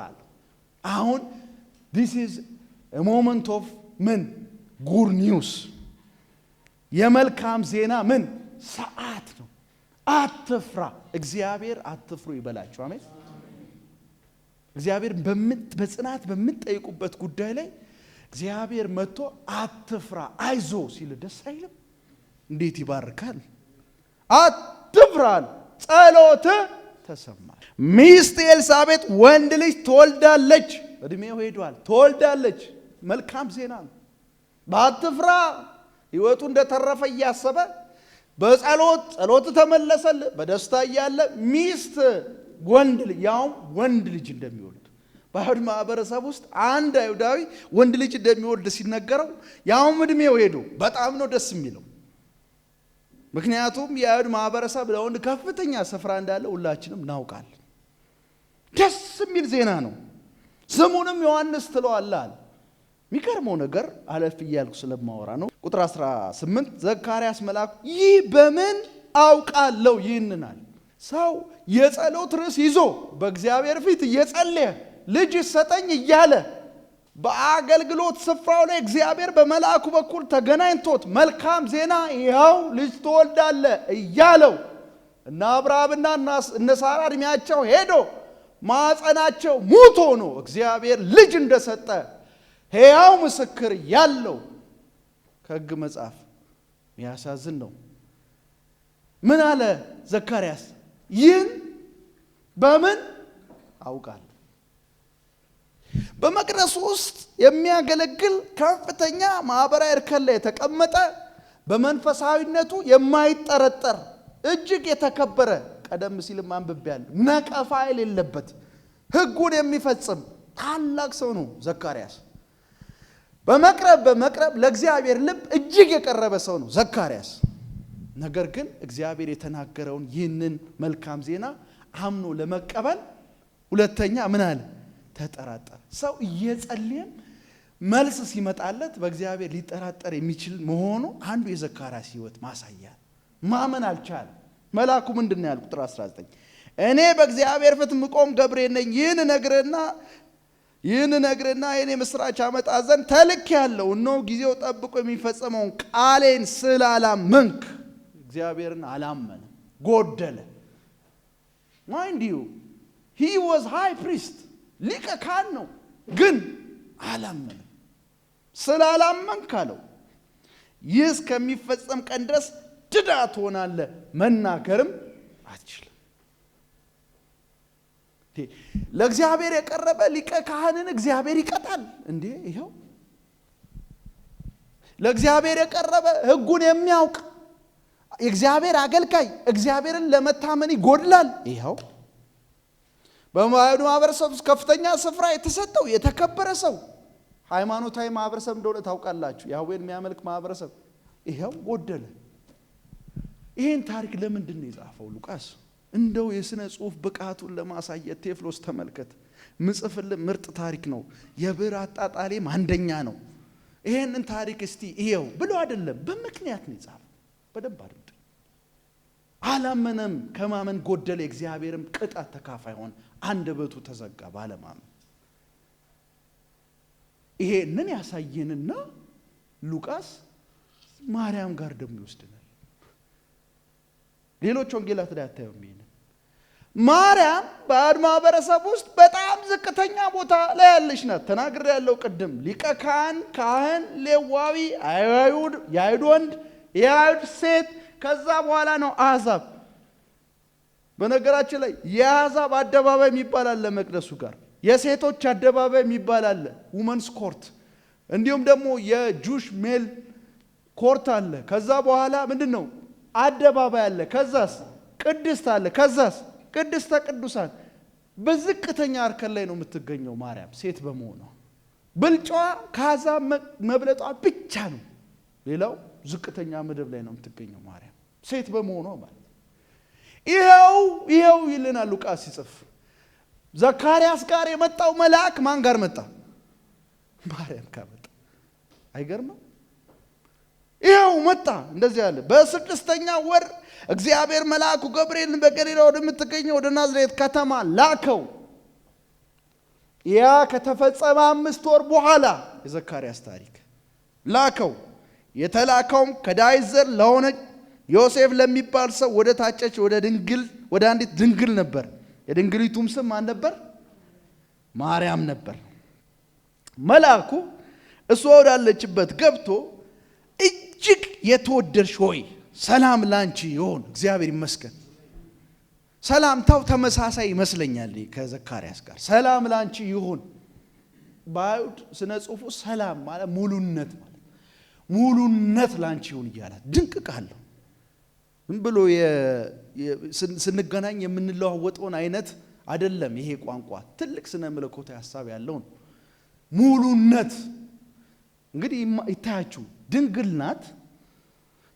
አሁን this is a moment of ምን ጉድ ኒውስ፣ የመልካም ዜና ምን ሰዓት ነው። አትፍራ፣ እግዚአብሔር አትፍሩ ይበላችሁ። አሜን። እግዚአብሔር በጽናት በምትጠይቁበት ጉዳይ ላይ እግዚአብሔር መጥቶ አትፍራ አይዞ ሲል ደስ አይልም? እንዴት ይባርካል! አትፍራ ጸሎት ተሰማ። ሚስት ኤልሳቤጥ ወንድ ልጅ ትወልዳለች። እድሜው ሄዷል፣ ትወልዳለች። መልካም ዜና ነው። ባትፍራ ህይወቱ እንደተረፈ እያሰበ በጸሎት ተመለሰል። በደስታ እያለ ሚስት ወንድ ልጅ ያውም ወንድ ልጅ እንደሚወልድ በአይሁድ ማህበረሰብ ውስጥ አንድ አይሁዳዊ ወንድ ልጅ እንደሚወልድ ሲነገረው ያውም እድሜው ሄዶ በጣም ነው ደስ የሚለው። ምክንያቱም የአይሁድ ማህበረሰብ ለወንድ ከፍተኛ ስፍራ እንዳለ ሁላችንም እናውቃለን። ደስ የሚል ዜና ነው። ስሙንም ዮሐንስ ትለዋለህ። የሚገርመው ነገር አለፍ እያልኩ ስለማወራ ነው። ቁጥር 18 ዘካርያስ መልአኩ ይህ በምን አውቃለሁ ይህንናል። ሰው የጸሎት ርዕስ ይዞ በእግዚአብሔር ፊት እየጸለየ ልጅ ሰጠኝ እያለ በአገልግሎት ስፍራው ላይ እግዚአብሔር በመልአኩ በኩል ተገናኝቶት መልካም ዜና ይኸው ልጅ ትወልዳለህ እያለው እና አብርሃምና እነ ሳራ እድሜያቸው ሄዶ ማዕፀናቸው ሙቶ ነው እግዚአብሔር ልጅ እንደሰጠ ሕያው ምስክር ያለው ከሕግ መጽሐፍ የሚያሳዝን ነው። ምን አለ ዘካርያስ? ይህን በምን አውቃለሁ? በመቅደስ ውስጥ የሚያገለግል ከፍተኛ ማህበራዊ እርከን ላይ የተቀመጠ በመንፈሳዊነቱ የማይጠረጠር እጅግ የተከበረ ቀደም ሲልም አንብቤያለሁ ነቀፋ የሌለበት ሕጉን የሚፈጽም ታላቅ ሰው ነው ዘካርያስ። በመቅረብ ለእግዚአብሔር ልብ እጅግ የቀረበ ሰው ነው ዘካርያስ። ነገር ግን እግዚአብሔር የተናገረውን ይህንን መልካም ዜና አምኖ ለመቀበል ሁለተኛ ምን አለ? ተጠራጠረ። ሰው እየጸለየም መልስ ሲመጣለት በእግዚአብሔር ሊጠራጠር የሚችል መሆኑ አንዱ የዘካርያስ ሕይወት ማሳያ። ማመን አልቻለም። መልአኩ ምንድነው ያለው? ቁጥር 19 እኔ በእግዚአብሔር ፊት ምቆም ገብርኤል ነኝ። ይህን ነግርና የኔ ምስራች አመጣ ዘንድ ተልኬያለሁ። እነሆ ጊዜው ጠብቆ የሚፈጸመውን ቃሌን ስላላመንክ እግዚአብሔርን አላመነ፣ ጎደለ። ማይንድ ዩ he was high priest ሊቀ ካህን ነው፣ ግን አላመነም። ስላላመንክ አለው ይህ እስከሚፈጸም ቀን ድረስ ድዳ ትሆናለህ፣ መናገርም አትችልም። ለእግዚአብሔር የቀረበ ሊቀ ካህንን እግዚአብሔር ይቀጣል እንዴ? ይሄው ለእግዚአብሔር የቀረበ ሕጉን የሚያውቅ የእግዚአብሔር አገልጋይ እግዚአብሔርን ለመታመን ይጎድላል። ይሄው በማይሁድ ማህበረሰብ ውስጥ ከፍተኛ ስፍራ የተሰጠው የተከበረ ሰው ሃይማኖታዊ ማህበረሰብ እንደሆነ ታውቃላችሁ። ያህዌን የሚያመልክ ማህበረሰብ ይሄው ጎደለ። ይሄን ታሪክ ለምንድን ነው የጻፈው ሉቃስ? እንደው የሥነ ጽሑፍ ብቃቱን ለማሳየት ቴዎፍሎስ ተመልከት። ምጽፍልህ ምርጥ ታሪክ ነው፣ የብዕር አጣጣሌም አንደኛ ነው። ይሄንን ታሪክ እስቲ ይሄው ብሎ አይደለም፣ በምክንያት ነው የጻፈው። በደንብ አድርግ። አላመነም፣ ከማመን ጎደለ፣ እግዚአብሔርም ቅጣት ተካፋይ ሆነ፣ አንደበቱ ተዘጋ ባለማመን። ይሄንን ያሳየንና ሉቃስ ማርያም ጋር ደግሞ ይወስደናል። ሌሎች ወንጌላት ላይ አታዩም። ይሄን ማርያም በአይሁድ ማህበረሰብ ውስጥ በጣም ዝቅተኛ ቦታ ላይ ያለች ናት። ተናግሬ ያለው ቅድም ሊቀ ካህን፣ ሌዋዊ፣ የአይሁድ ወንድ፣ የአይሁድ ሴት፣ ከዛ በኋላ ነው አሕዛብ። በነገራችን ላይ የአሕዛብ አደባባይ የሚባል አለ መቅደሱ ጋር፣ የሴቶች አደባባይ የሚባል አለ ውመንስ ኮርት፣ እንዲሁም ደግሞ የጁሽ ሜል ኮርት አለ። ከዛ በኋላ ምንድነው አደባባይ አለ። ከዛስ ቅድስት አለ። ከዛስ ቅድስተ ቅዱሳን። በዝቅተኛ እርከን ላይ ነው የምትገኘው ማርያም ሴት በመሆኗ። ብልጫዋ ከአሕዛብ መብለጧ ብቻ ነው። ሌላው ዝቅተኛ ምድብ ላይ ነው የምትገኘው ማርያም ሴት በመሆኗ ማለት። ይሄው ይልናል ሉቃስ ሲጽፍ። ዘካርያስ ጋር የመጣው መልአክ ማን ጋር መጣ? ማርያም ጋር መጣ። አይገርምም? ይሄው መጣ። እንደዚህ ያለ በስድስተኛ ወር እግዚአብሔር መልአኩ ገብርኤልን በገሊላ ወደምትገኘው ወደ ናዝሬት ከተማ ላከው። ያ ከተፈጸመ 5 ወር በኋላ የዘካርያስ ታሪክ ላከው። የተላከውም ከዳዊት ዘር ለሆነ ዮሴፍ ለሚባል ሰው ወደ ታጨች ወደ አንዲት ድንግል ነበር። የድንግሊቱም ስም ማን ነበር? ማርያም ነበር። መልአኩ እሷ ወዳለችበት ገብቶ እጅግ የተወደድሽ ሆይ ሰላም ላንቺ ይሁን። እግዚአብሔር ይመስገን። ሰላምታው ተመሳሳይ ይመስለኛል ከዘካርያስ ጋር። ሰላም ላንቺ ይሁን በአይሁድ ስነ ጽሑፉ ሰላም ማለት ሙሉነት ማለት ሙሉነት ላንቺ ይሁን እያላት ድንቅ ቃል ነው። ዝም ብሎ ስንገናኝ የምንለዋወጠውን አይነት አይደለም። ይሄ ቋንቋ ትልቅ ስነ መለኮታዊ ሐሳብ ያለው ነው። ሙሉነት እንግዲህ ይታያችሁ፣ ድንግል ናት።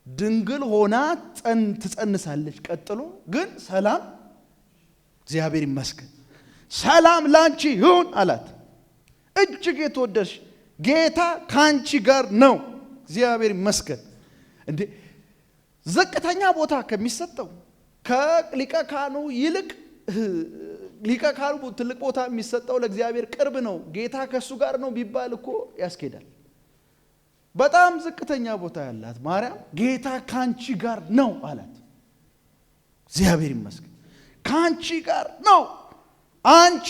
ድንግል ሆና ትጸንሳለች። ቀጥሎ ግን ሰላም እግዚአብሔር ይመስገን ሰላም ላንቺ ይሁን አላት። እጅግ የተወደድሽ ጌታ ካንቺ ጋር ነው። እግዚአብሔር ይመስገን። እንዴ ዝቅተኛ ቦታ ከሚሰጠው ከሊቀ ካህኑ ይልቅ ሊቀ ካህኑ ትልቅ ቦታ የሚሰጠው ለእግዚአብሔር ቅርብ ነው። ጌታ ከሱ ጋር ነው ቢባል እኮ ያስኬዳል። በጣም ዝቅተኛ ቦታ ያላት ማርያም ጌታ ካንቺ ጋር ነው አላት። እግዚአብሔር ይመስገን ካንቺ ጋር ነው፣ አንቺ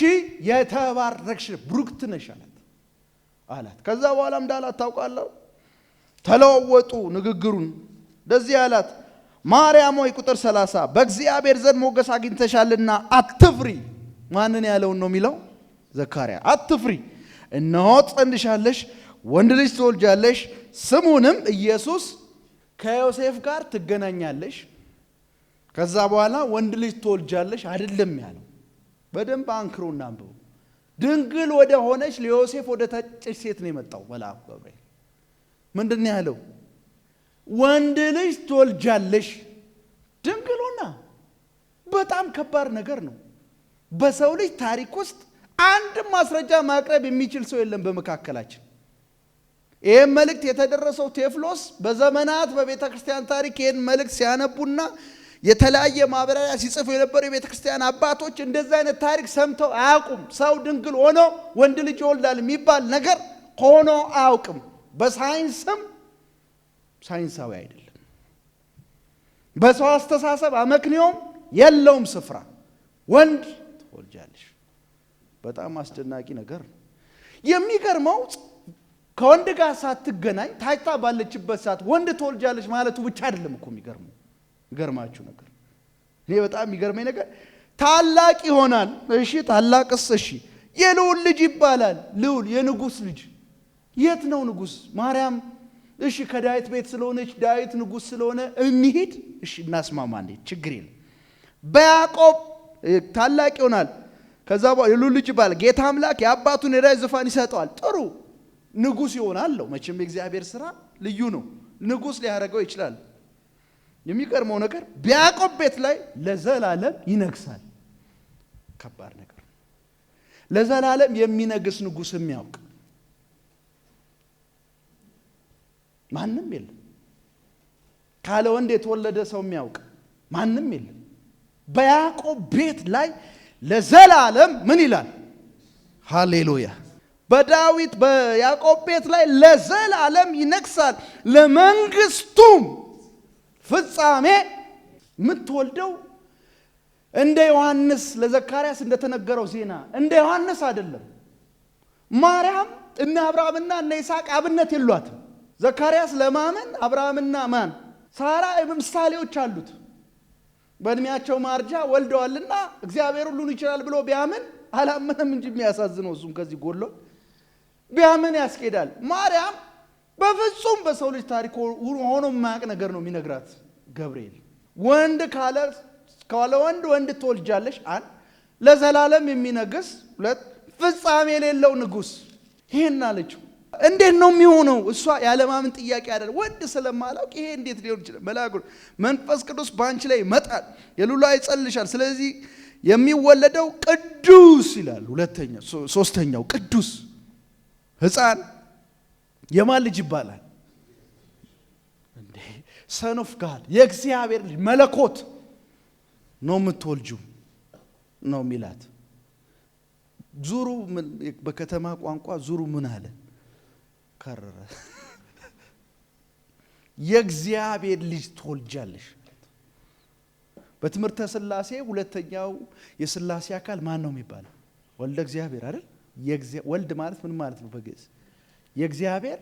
የተባረክሽ ብሩክት ነሽ አላት። ከዛ በኋላ እንዳላት ታውቃለህ። ተለወጡ ንግግሩን እንደዚህ አላት፣ ማርያም ሆይ ቁጥር 30 በእግዚአብሔር ዘንድ ሞገስ አግኝተሻልና አትፍሪ። ማንን ያለውን ነው የሚለው? ዘካርያስ። አትፍሪ፣ እነሆ ጸንሻለሽ፣ ወንድ ልጅ ትወልጃለሽ፣ ስሙንም ኢየሱስ ከዮሴፍ ጋር ትገናኛለሽ። ከዛ በኋላ ወንድ ልጅ ትወልጃለሽ አይደለም ያለው። በደንብ አንክሮና አንብቡ። ድንግል ወደ ሆነች ለዮሴፍ ወደ ተጨች ሴት ነው የመጣው መልአኩ ገብርኤል። ምንድነው ያለው? ወንድ ልጅ ትወልጃለሽ። ድንግል ሆና በጣም ከባድ ነገር ነው። በሰው ልጅ ታሪክ ውስጥ አንድ ማስረጃ ማቅረብ የሚችል ሰው የለም በመካከላችን። ይሄን መልእክት የተደረሰው ቴዎፍሎስ በዘመናት በቤተ ክርስቲያን ታሪክ ይሄን መልእክት ሲያነቡና የተለያየ ማብራሪያ ሲጽፉ የነበሩ የቤተ ክርስቲያን አባቶች እንደዛ አይነት ታሪክ ሰምተው አያውቁም። ሰው ድንግል ሆኖ ወንድ ልጅ ይወልዳል የሚባል ነገር ሆኖ አያውቅም። በሳይንስም ሳይንሳዊ አይደለም። በሰው አስተሳሰብ አመክንዮም የለውም ስፍራ። ወንድ ትወልጃለሽ በጣም አስደናቂ ነገር ነው። የሚገርመው ከወንድ ጋር ሳትገናኝ ታይታ ባለችበት ሰዓት ወንድ ትወልጃለሽ ማለቱ ብቻ አይደለም እኮ የሚገርመው። ይገርማችሁ ነገር እኔ በጣም የሚገርመኝ ነገር ታላቅ ይሆናል። እሺ ታላቅስ? እሺ የልዑል ልጅ ይባላል። ልዑል የንጉስ ልጅ። የት ነው ንጉስ? ማርያም እሺ ከዳዊት ቤት ስለሆነች ዳዊት ንጉስ ስለሆነ እንሂድ። እሺ እናስማማ፣ እንዴ ችግር የለም። በያዕቆብ ታላቅ ይሆናል። ከዛ በኋላ የልዑል ልጅ ይባላል። ጌታ አምላክ የአባቱን የዳዊት ዙፋን ይሰጠዋል። ጥሩ ንጉስ ይሆናል። መቼም የእግዚአብሔር ስራ ልዩ ነው። ንጉስ ሊያደርገው ይችላል። የሚገርመው ነገር በያዕቆብ ቤት ላይ ለዘላለም ይነግሳል። ከባድ ነገር። ለዘላለም የሚነግስ ንጉስ የሚያውቅ ማንም የለም። ካለ ወንድ የተወለደ ሰው የሚያውቅ ማንም የለም። በያዕቆብ ቤት ላይ ለዘላለም ምን ይላል? ሃሌሉያ። በዳዊት በያዕቆብ ቤት ላይ ለዘላለም ይነግሳል፣ ለመንግስቱም ፍጻሜ። የምትወልደው እንደ ዮሐንስ ለዘካርያስ እንደተነገረው ዜና እንደ ዮሐንስ አይደለም። ማርያም እነ አብርሃምና እነ ይስሐቅ አብነት የሏትም። ዘካርያስ ለማመን አብርሃምና ማን ሳራ ምሳሌዎች አሉት። በእድሜያቸው ማርጃ ወልደዋልና እግዚአብሔር ሁሉን ይችላል ብሎ ቢያምን አላመነም እንጂ የሚያሳዝነው እሱም ከዚህ ጎሎ ቢያምን ያስኬዳል። ማርያም በፍጹም በሰው ልጅ ታሪክ ሆኖ የማያውቅ ነገር ነው የሚነግራት ገብርኤል። ወንድ ካለ ወንድ ትወልጃለሽ፣ አንድ ለዘላለም የሚነግስ፣ ሁለት ፍጻሜ የሌለው ንጉስ። ይሄን አለችው። እንዴት ነው የሚሆነው? እሷ ያለማመን ጥያቄ አይደል። ወንድ ስለማላውቅ ይሄ እንዴት ሊሆን ይችላል? መልአኩ መንፈስ ቅዱስ ባንቺ ላይ ይመጣል፣ የልዑል ይጸልሻል። ስለዚህ የሚወለደው ቅዱስ ይላል። ሶስተኛው ቅዱስ ሕፃን የማን ልጅ ይባላል? እንዴ ሰን ኦፍ ጋድ የእግዚአብሔር ልጅ መለኮት ነው የምትወልጂው ነው የሚላት። ዙሩ በከተማ ቋንቋ ዙሩ ምን አለ ከረረ። የእግዚአብሔር ልጅ ትወልጃለሽ። በትምህርተ ሥላሴ ሁለተኛው የሥላሴ አካል ማን ነው የሚባለው? ወልደ እግዚአብሔር አይደል? ወልድ ማለት ምን ማለት ነው? በግዕዝ የእግዚአብሔር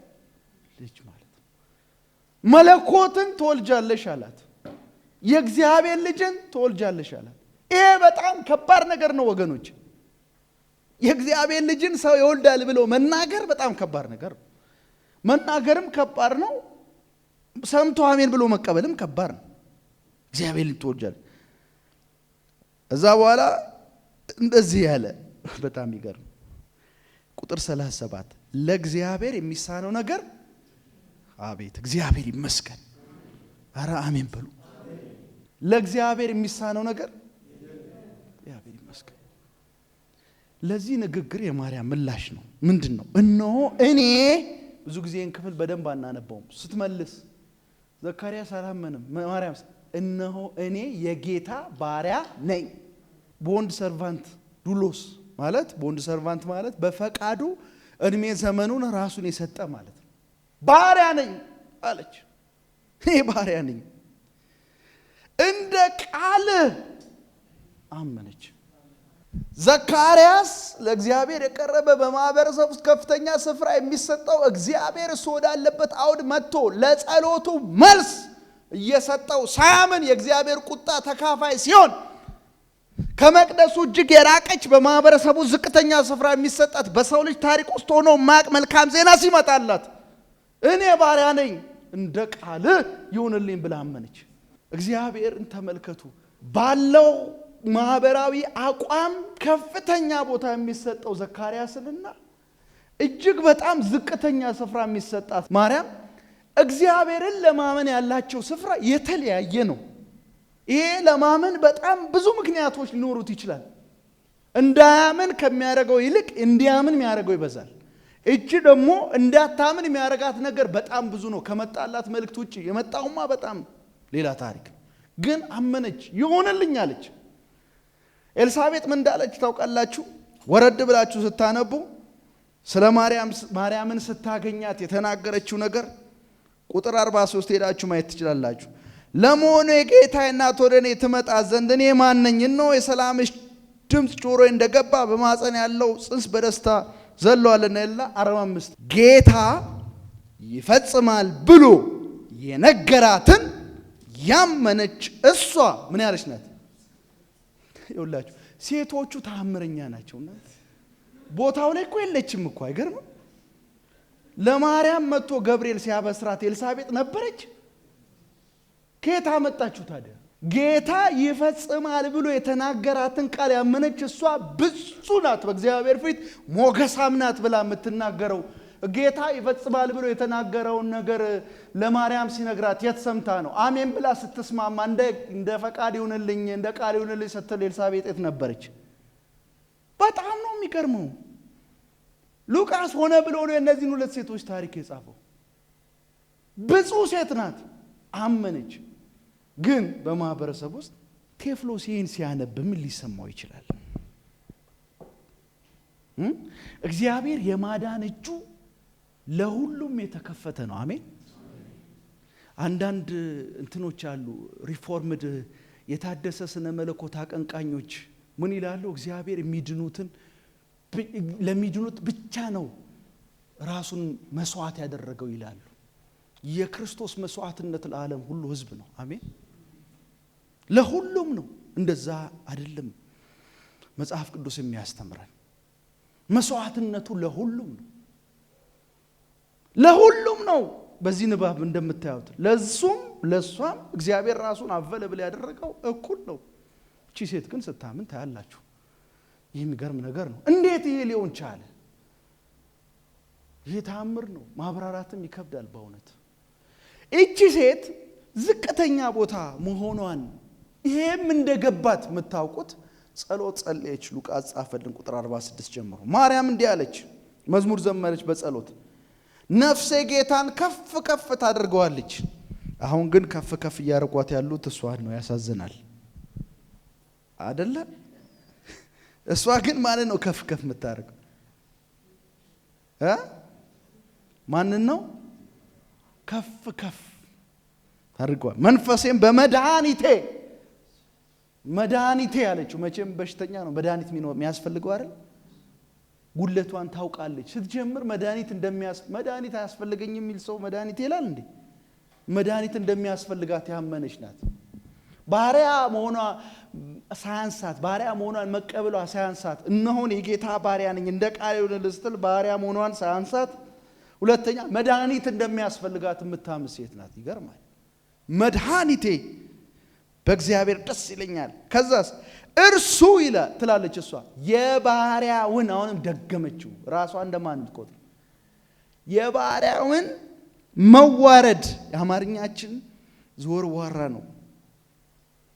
ልጅ ማለት ነው። መለኮትን ትወልጃለሽ አላት። የእግዚአብሔር ልጅን ትወልጃለሽ አላት። ይሄ በጣም ከባድ ነገር ነው ወገኖች። የእግዚአብሔር ልጅን ሰው ይወልዳል ብሎ መናገር በጣም ከባድ ነገር ነው። መናገርም ከባድ ነው። ሰምቶ አሜን ብሎ መቀበልም ከባድ ነው። እግዚአብሔር ልጅ ትወልጃለሽ። እዛ በኋላ እንደዚህ ያለ በጣም ይገርም ቁጥር 37 ለእግዚአብሔር የሚሳነው ነገር አቤት እግዚአብሔር ይመስገን። ኧረ አሜን በሉ። ለእግዚአብሔር የሚሳነው ነገር እግዚአብሔር ይመስገን። ለዚህ ንግግር የማርያም ምላሽ ነው ምንድነው? እነሆ እኔ ብዙ ጊዜን ክፍል በደንብ አናነበውም። ስትመልስ ዘካርያስ አላመንም። ማርያም እነሆ እኔ የጌታ ባሪያ ነኝ። ቦንድ ሰርቫንት ዱሎስ ማለት ቦንድ ሰርቫንት ማለት በፈቃዱ እድሜ ዘመኑን ራሱን የሰጠ ማለት ነው። ባሪያ ነኝ አለች። እኔ ባሪያ ነኝ እንደ ቃል አመነች። ዘካርያስ ለእግዚአብሔር የቀረበ በማህበረሰብ ውስጥ ከፍተኛ ስፍራ የሚሰጠው እግዚአብሔር እሱ ወዳለበት አውድ መጥቶ ለጸሎቱ መልስ እየሰጠው ሳያምን የእግዚአብሔር ቁጣ ተካፋይ ሲሆን ከመቅደሱ እጅግ የራቀች በማህበረሰቡ ዝቅተኛ ስፍራ የሚሰጣት በሰው ልጅ ታሪክ ውስጥ ሆኖ ማቅ መልካም ዜና ሲመጣላት እኔ ባሪያ ነኝ እንደ ቃል ይሁንልኝ ብላ አመነች። እግዚአብሔርን ተመልከቱ። ባለው ማህበራዊ አቋም ከፍተኛ ቦታ የሚሰጠው ዘካርያስንና እጅግ በጣም ዝቅተኛ ስፍራ የሚሰጣት ማርያም እግዚአብሔርን ለማመን ያላቸው ስፍራ የተለያየ ነው። ይሄ ለማመን በጣም ብዙ ምክንያቶች ሊኖሩት ይችላል። እንዳያምን ከሚያደርገው ይልቅ እንዲያምን የሚያደርገው ይበዛል። እቺ ደግሞ እንዳታምን የሚያደርጋት ነገር በጣም ብዙ ነው። ከመጣላት መልእክት ውጪ የመጣውማ በጣም ሌላ ታሪክ። ግን አመነች፣ ይሆንልኝ አለች። ኤልሳቤጥ ምን እንዳለች ታውቃላችሁ? ወረድ ብላችሁ ስታነቡ ስለ ማርያምን ስታገኛት የተናገረችው ነገር ቁጥር 43 ሄዳችሁ ማየት ትችላላችሁ። ለመሆኑ የጌታዬ እናት ወደ እኔ ትመጣ ዘንድ እኔ ማን ነኝ? እነሆ የሰላምሽ ድምፅ ጆሮዬ እንደገባ በማፀን ያለው ጽንስ በደስታ ዘሏልና ይላ 45 ጌታ ይፈጽማል ብሎ የነገራትን ያመነች እሷ ምን ያለች ናት? ይኸውላችሁ ሴቶቹ ተአምረኛ ናቸውና ቦታው ላይ እኮ የለችም እኮ አይገርምም? ለማርያም መጥቶ ገብርኤል ሲያበስራት ኤልሳቤጥ ነበረች። ከየት አመጣችሁ ታዲያ? ጌታ ይፈጽማል ብሎ የተናገራትን ቃል ያመነች እሷ ብዙ ናት፣ በእግዚአብሔር ፊት ሞገሳም ናት ብላ የምትናገረው። ጌታ ይፈጽማል ብሎ የተናገረውን ነገር ለማርያም ሲነግራት የት ሰምታ ነው? አሜን ብላ ስትስማማ እንደ ፈቃድ ይሁንልኝ እንደ ቃል ይሁንልኝ ስትል ኤልሳቤጥ የት ነበረች? በጣም ነው የሚገርመው። ሉቃስ ሆነ ብሎ ነው እነዚህን ሁለት ሴቶች ታሪክ የጻፈው። ብዙ ሴት ናት፣ አመነች። ግን በማህበረሰብ ውስጥ ቴዎፍሎስን ሲያነብ ምን ሊሰማው ይችላል? እግዚአብሔር የማዳን እጁ ለሁሉም የተከፈተ ነው። አሜን። አንዳንድ እንትኖች አሉ፣ ሪፎርምድ የታደሰ ስነ መለኮት አቀንቃኞች ምን ይላሉ? እግዚአብሔር ለሚድኑት ብቻ ነው ራሱን መስዋዕት ያደረገው ይላሉ። የክርስቶስ መስዋዕትነት ለዓለም ሁሉ ህዝብ ነው። አሜን። ለሁሉም ነው። እንደዛ አይደለም መጽሐፍ ቅዱስ የሚያስተምረን። መስዋዕትነቱ ለሁሉም ነው፣ ለሁሉም ነው። በዚህ ንባብ እንደምታዩት ለሱም ለሷም እግዚአብሔር ራሱን አቨለብል ያደረገው እኩል ነው። እቺ ሴት ግን ስታምን ታያላችሁ። ይህ የሚገርም ነገር ነው። እንዴት ይሄ ሊሆን ቻለ? ይሄ ተአምር ነው። ማብራራትም ይከብዳል በእውነት። እቺ ሴት ዝቅተኛ ቦታ መሆኗን ይሄም እንደገባት የምታውቁት ጸሎት ጸለየች። ሉቃስ ጻፈልን ቁጥር 46 ጀምሮ ማርያም እንዲህ አለች፣ መዝሙር ዘመረች በጸሎት ነፍሴ ጌታን ከፍ ከፍ ታደርገዋለች። አሁን ግን ከፍ ከፍ እያደረጓት ያሉት እሷን ነው። ያሳዝናል አይደለ? እሷ ግን ማለት ነው ከፍ ከፍ የምታደርገው ማንን ነው? ከፍ ከፍ ታደርገዋል። መንፈሴም መድኃኒቴ አለችው። መቼም በሽተኛ ነው መድኃኒት የሚያስፈልገው አይደል? ጉለቷን ታውቃለች። ስትጀምር መድኃኒት አያስፈልገኝም የሚል ሰው መድኃኒት ይላል እንዴ? መድኃኒት እንደሚያስፈልጋት ያመነች ናት። ባሪያ መሆኗ ሳያንሳት፣ ባሪያ መሆኗን መቀበሏ ሳያንሳት፣ እነሆን የጌታ ባሪያ ነኝ እንደ ቃል ይሁንልህ ስትል ባሪያ መሆኗን ሳያንሳት፣ ሁለተኛ መድኃኒት እንደሚያስፈልጋት የምታምን ሴት ናት። ይገርማል። መድኃኒቴ በእግዚአብሔር ደስ ይለኛል። ከዛስ እርሱ ይላል ትላለች እሷ የባሪያውን፣ አሁንም ደገመችው ራሷ እንደማን ትቆጥር፣ የባሪያውን መዋረድ። የአማርኛችን ዘወርዋራ ነው።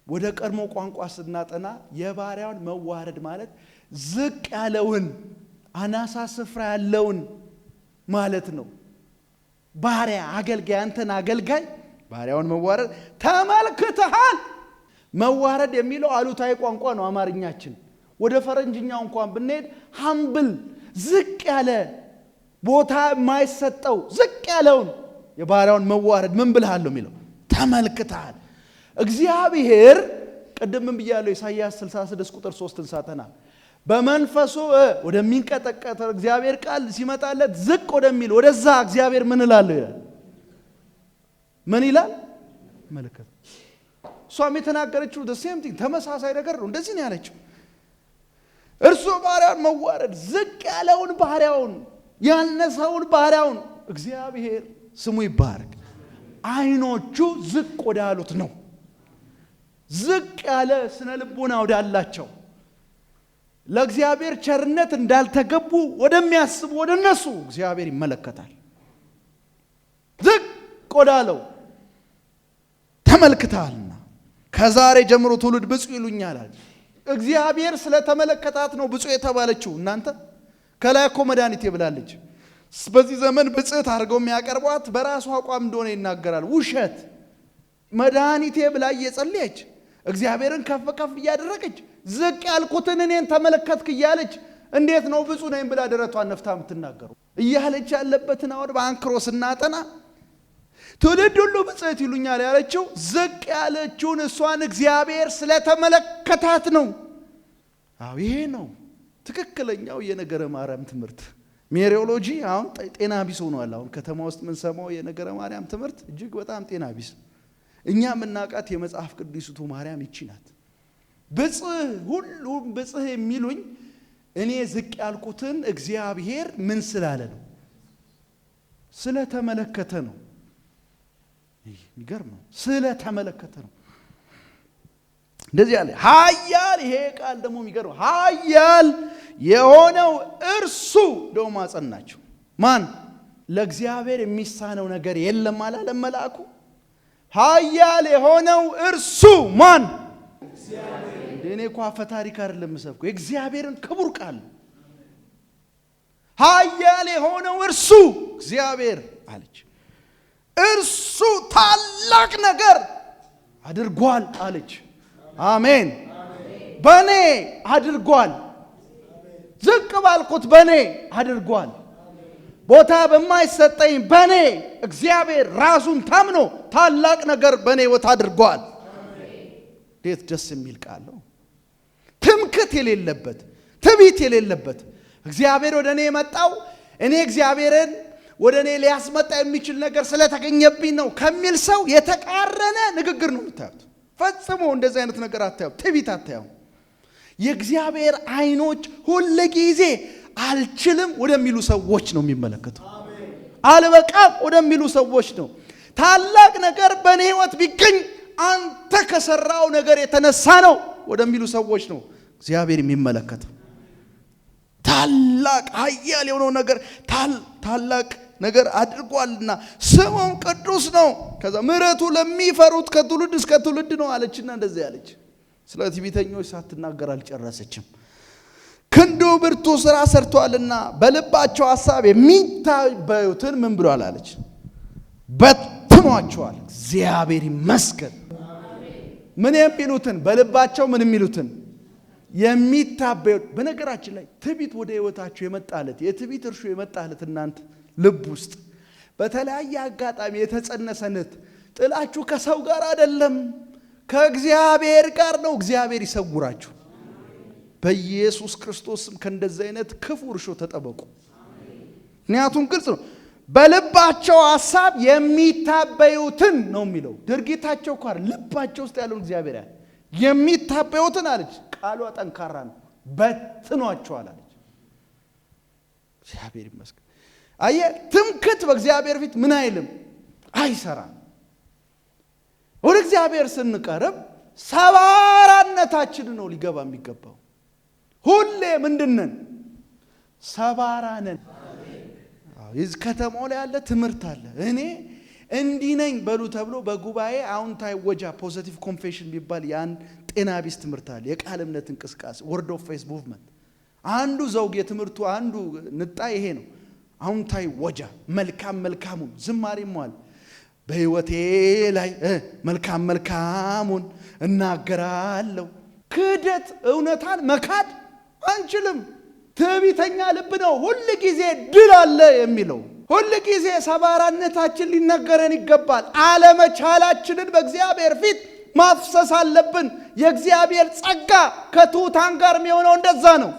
ወደ ቀድሞ ቋንቋ ስናጠና የባሪያውን መዋረድ ማለት ዝቅ ያለውን፣ አናሳ ስፍራ ያለውን ማለት ነው። ባሪያ አገልጋይ፣ አንተን አገልጋይ ባሪያውን መዋረድ ተመልክተሃል። መዋረድ የሚለው አሉታዊ ቋንቋ ነው አማርኛችን። ወደ ፈረንጅኛው እንኳን ብንሄድ ሃምብል፣ ዝቅ ያለ ቦታ የማይሰጠው ዝቅ ያለውን የባሪያውን መዋረድ ምን ብለሃለሁ የሚለው ተመልክተሃል። እግዚአብሔር ቅድምም ብያለሁ ኢሳይያስ 66 ቁጥር 3 ሳተና በመንፈሱ ወደሚንቀጠቀጥ እግዚአብሔር ቃል ሲመጣለት ዝቅ ወደሚል ወደዛ እግዚአብሔር ምን እላለሁ ይላል። ምን ይላል? መልከት። እሷም የተናገረችው the same thing ተመሳሳይ ነገር ነው። እንደዚህ ነው ያለችው። እርሱ ባሪያውን መዋረድ፣ ዝቅ ያለውን ባሪያውን፣ ያነሰውን ባሪያውን እግዚአብሔር ስሙ ይባረክ አይኖቹ ዝቅ ወዳሉት ነው። ዝቅ ያለ ስነ ልቦና ወዳላቸው ለእግዚአብሔር ቸርነት እንዳልተገቡ ወደሚያስቡ ወደ እነሱ እግዚአብሔር ይመለከታል። ዝቅ ወዳለው ተመልክተሃልና ከዛሬ ጀምሮ ትውልድ ብፁዕ ይሉኛል አለ። እግዚአብሔር ስለተመለከታት ነው ብፁዕ የተባለችው። እናንተ ከላይ እኮ መድኃኒቴ ብላለች። በዚህ ዘመን ብጽዕት አድርገው የሚያቀርቧት በራሷ አቋም እንደሆነ ይናገራል። ውሸት። መድኃኒቴ ብላ እየጸለየች እግዚአብሔርን ከፍ ከፍ እያደረገች ዝቅ ያልኩትን እኔን ተመለከትክ እያለች እንዴት ነው ብፁዕ ነኝ ብላ ደረቷን ነፍታ የምትናገረው? እያለች ያለበትን አወድ በአንክሮ ስናጠና ትውልድ ሁሉ ብጽዕት ይሉኛል ያለችው ዝቅ ያለችውን እሷን እግዚአብሔር ስለተመለከታት ነው። አዎ ይሄ ነው ትክክለኛው የነገረ ማርያም ትምህርት። ሜሪዮሎጂ አሁን ጤና ቢስ ሆኗል። አሁን ከተማ ውስጥ ምን ሰማው የነገረ ማርያም ትምህርት እጅግ በጣም ጤና ቢስ። እኛ የምናውቃት የመጽሐፍ ቅዱስቱ ማርያም ይቺ ናት። ብጽህ ሁሉም ብጽህ የሚሉኝ እኔ ዝቅ ያልኩትን እግዚአብሔር ምን ስላለ ነው? ስለተመለከተ ነው። ይገርም ነው። ስለተመለከተ ነው። እንደዚህ ያለ ኃያል፣ ይሄ ቃል ደግሞ የሚገርም ኃያል የሆነው እርሱ ደግሞ አጸናቸው። ማን? ለእግዚአብሔር የሚሳነው ነገር የለም አላለ መልአኩ። ኃያል የሆነው እርሱ ማን? እግዚአብሔር። እኔ እኮ አፈ ታሪክ አይደለም የምሰብከው የእግዚአብሔርን ክቡር ቃል። ኃያል የሆነው እርሱ እግዚአብሔር አለች። እርሱ ታላቅ ነገር አድርጓል አለች። አሜን። በኔ አድርጓል። ዝቅ ባልኩት በኔ አድርጓል። ቦታ በማይሰጠኝ በኔ እግዚአብሔር ራሱን ታምኖ ታላቅ ነገር በኔ ወት አድርጓል። እንዴት ደስ የሚል ቃል ነው። ትምክት የሌለበት፣ ትዕቢት የሌለበት እግዚአብሔር ወደ እኔ የመጣው እኔ እግዚአብሔርን ወደ እኔ ሊያስመጣ የሚችል ነገር ስለተገኘብኝ ነው ከሚል ሰው የተቃረነ ንግግር ነው የምታዩት። ፈጽሞ እንደዚህ አይነት ነገር አታዩ። ትዕቢት አታዩ። የእግዚአብሔር አይኖች ሁሉ ጊዜ አልችልም ወደሚሉ ሰዎች ነው የሚመለከተው። አልበቃም ወደሚሉ ሰዎች ነው። ታላቅ ነገር በእኔ ህይወት ቢገኝ አንተ ከሰራው ነገር የተነሳ ነው ወደሚሉ ሰዎች ነው እግዚአብሔር የሚመለከተው። ታላቅ ኃያል የሆነው ነገር ታላቅ ነገር አድርጓልና ስሙም ቅዱስ ነው። ከዛ ምሕረቱ ለሚፈሩት ከትውልድ እስከ ትውልድ ነው አለችና እንደዚህ ያለች። ስለ ትዕቢተኞች ሳትናገር አልጨረሰችም። ክንዱ ብርቱ ሥራ ሰርቷልና በልባቸው ሐሳብ የሚታበዩትን ምን ብሏል አለች? በትኗቸዋል። እግዚአብሔር ይመስገን። ምን የሚሉትን? በልባቸው ምን የሚሉትን የሚታበዩት። በነገራችን ላይ ትዕቢት ወደ ህይወታችሁ የመጣለት የትዕቢት እርሾ የመጣለት እናንተ ልብ ውስጥ በተለያየ አጋጣሚ የተጸነሰነት ጥላችሁ ከሰው ጋር አይደለም ከእግዚአብሔር ጋር ነው። እግዚአብሔር ይሰውራችሁ። በኢየሱስ ክርስቶስም ከእንደዚህ አይነት ክፉ እርሾ ተጠበቁ። ምክንያቱም ግልጽ ነው። በልባቸው ሐሳብ የሚታበዩትን ነው የሚለው። ድርጊታቸው እኮ አይደል፣ ልባቸው ውስጥ ያለውን እግዚአብሔር ያለ የሚታበዩትን አለች። ቃሏ ጠንካራ ነው። በትኗቸዋል አለች። እግዚአብሔር ይመስገን። አየህ፣ ትምክህት በእግዚአብሔር ፊት ምን አይልም፣ አይሰራም። ወደ እግዚአብሔር ስንቀርብ ሰባራነታችን ነው ሊገባ የሚገባው። ሁሌ ምንድነን? ሰባራ ነን። ይህ ከተማው ላይ ያለ ትምህርት አለ። እኔ እንዲህ ነኝ በሉ ተብሎ በጉባኤ አዎንታዊ ወጃ ፖዚቲቭ ኮንፌሽን ቢባል ያን ጤና ቢስ ትምህርት አለ። የቃል እምነት እንቅስቃሴ ወርድ ኦፍ ፌዝ ሙቭመንት አንዱ ዘውግ የትምህርቱ አንዱ ንጣ ይሄ ነው። አዎንታዊ ወጃ መልካም መልካሙን ዝማሬም አለ። በህይወቴ ላይ መልካም መልካሙን እናገራለሁ። ክህደት እውነታን መካድ አንችልም። ትዕቢተኛ ልብ ነው ሁሉ ጊዜ ድል አለ የሚለው። ሁሉ ጊዜ ሰባራነታችን ሊነገረን ይገባል። አለመቻላችንን በእግዚአብሔር ፊት ማፍሰስ አለብን። የእግዚአብሔር ጸጋ ከትሑታን ጋር የሚሆነው እንደዛ ነው።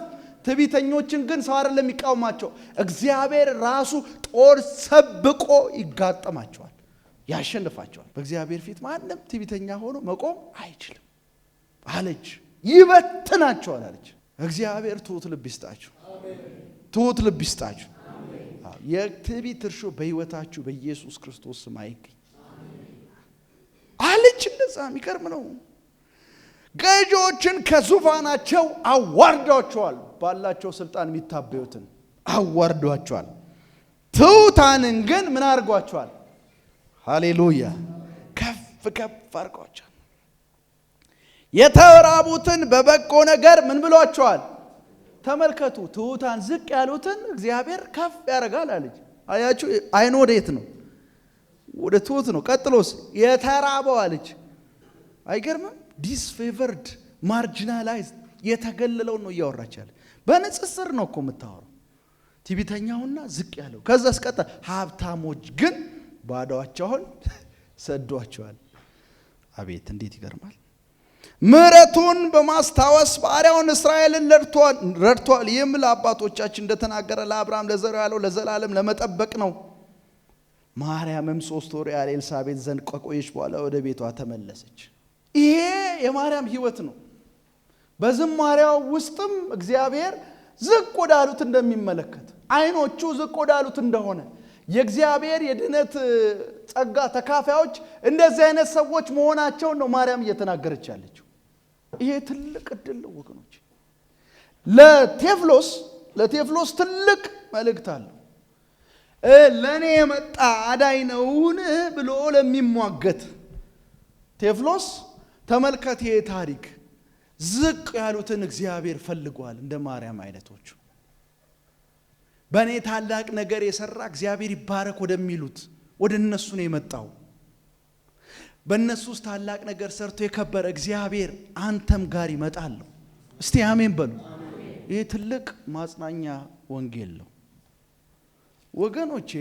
ትዕቢተኞችን ግን ሰው አይደለም የሚቃወማቸው፣ እግዚአብሔር ራሱ ጦር ሰብቆ ይጋጠማቸዋል፣ ያሸንፋቸዋል። በእግዚአብሔር ፊት ማንም ትዕቢተኛ ሆኖ መቆም አይችልም አለች። ይበትናቸዋል አለች። እግዚአብሔር ትሑት ልብ ይስጣችሁ፣ ትሑት ልብ ይስጣችሁ። የትዕቢት እርሾ በሕይወታችሁ በኢየሱስ ክርስቶስ ስም አይገኝ አለች። እንደዛ የሚገርም ነው። ገዢዎችን ከዙፋናቸው አዋርዷቸዋል። ባላቸው ስልጣን የሚታበዩትን አዋርዷቸዋል። ትሑታንን ግን ምን አድርጓቸዋል? ሃሌሉያ ከፍ ከፍ አድርጓቸዋል። የተራቡትን በበጎ ነገር ምን ብሏቸዋል? ተመልከቱ። ትሑታን ዝቅ ያሉትን እግዚአብሔር ከፍ ያደርጋል አለች። አያችሁ፣ አይኑ ወዴት ነው? ወደ ትሑት ነው። ቀጥሎስ የተራበው አለች። አይገርምም? ዲስፌቨርድ ማርጂናላይዝድ የተገለለውን ነው እያወራች ያለ። በንጽጽር ነው እኮ የምታወራው። ትዕቢተኛውና ዝቅ ያለው። ከዛስ ቀጥታ ሀብታሞች ግን ባዶአቸውን ሰዷቸዋል። አቤት እንዴት ይገርማል! ምሕረቱን በማስታወስ ባሪያውን እስራኤልን ረድቷል። ይህም ለአባቶቻችን እንደተናገረ ለአብርሃም ለዘሩ ያለው ለዘላለም ለመጠበቅ ነው። ማርያምም 3 ወር ያለ ኤልሳቤጥ ዘንድ ከቆየች በኋላ ወደ ቤቷ ተመለሰች። ይሄ የማርያም ህይወት ነው። በዝማሬው ውስጥም እግዚአብሔር ዝቅ ወዳሉት እንደሚመለከት፣ አይኖቹ ዝቅ ወዳሉት እንደሆነ የእግዚአብሔር የድነት ጸጋ ተካፋዮች እንደዚህ አይነት ሰዎች መሆናቸውን ነው ማርያም እየተናገረች ያለችው። ይሄ ትልቅ እድል ነው ወገኖች። ለቴዎፍሎስ ትልቅ መልእክት አለው። ለኔ የመጣ አዳኝ ነውን ብሎ ለሚሟገት ቴዎፍሎስ ተመልከት፣ ይሄ ታሪክ ዝቅ ያሉትን እግዚአብሔር ፈልጓል። እንደ ማርያም አይነቶቹ በእኔ ታላቅ ነገር የሰራ እግዚአብሔር ይባረክ ወደሚሉት ወደ እነሱ ነው የመጣው። በእነሱ ውስጥ ታላቅ ነገር ሰርቶ የከበረ እግዚአብሔር አንተም ጋር ይመጣል። እስቲ አሜን በሉ። ይህ ትልቅ ማጽናኛ ወንጌል ነው ወገኖቼ።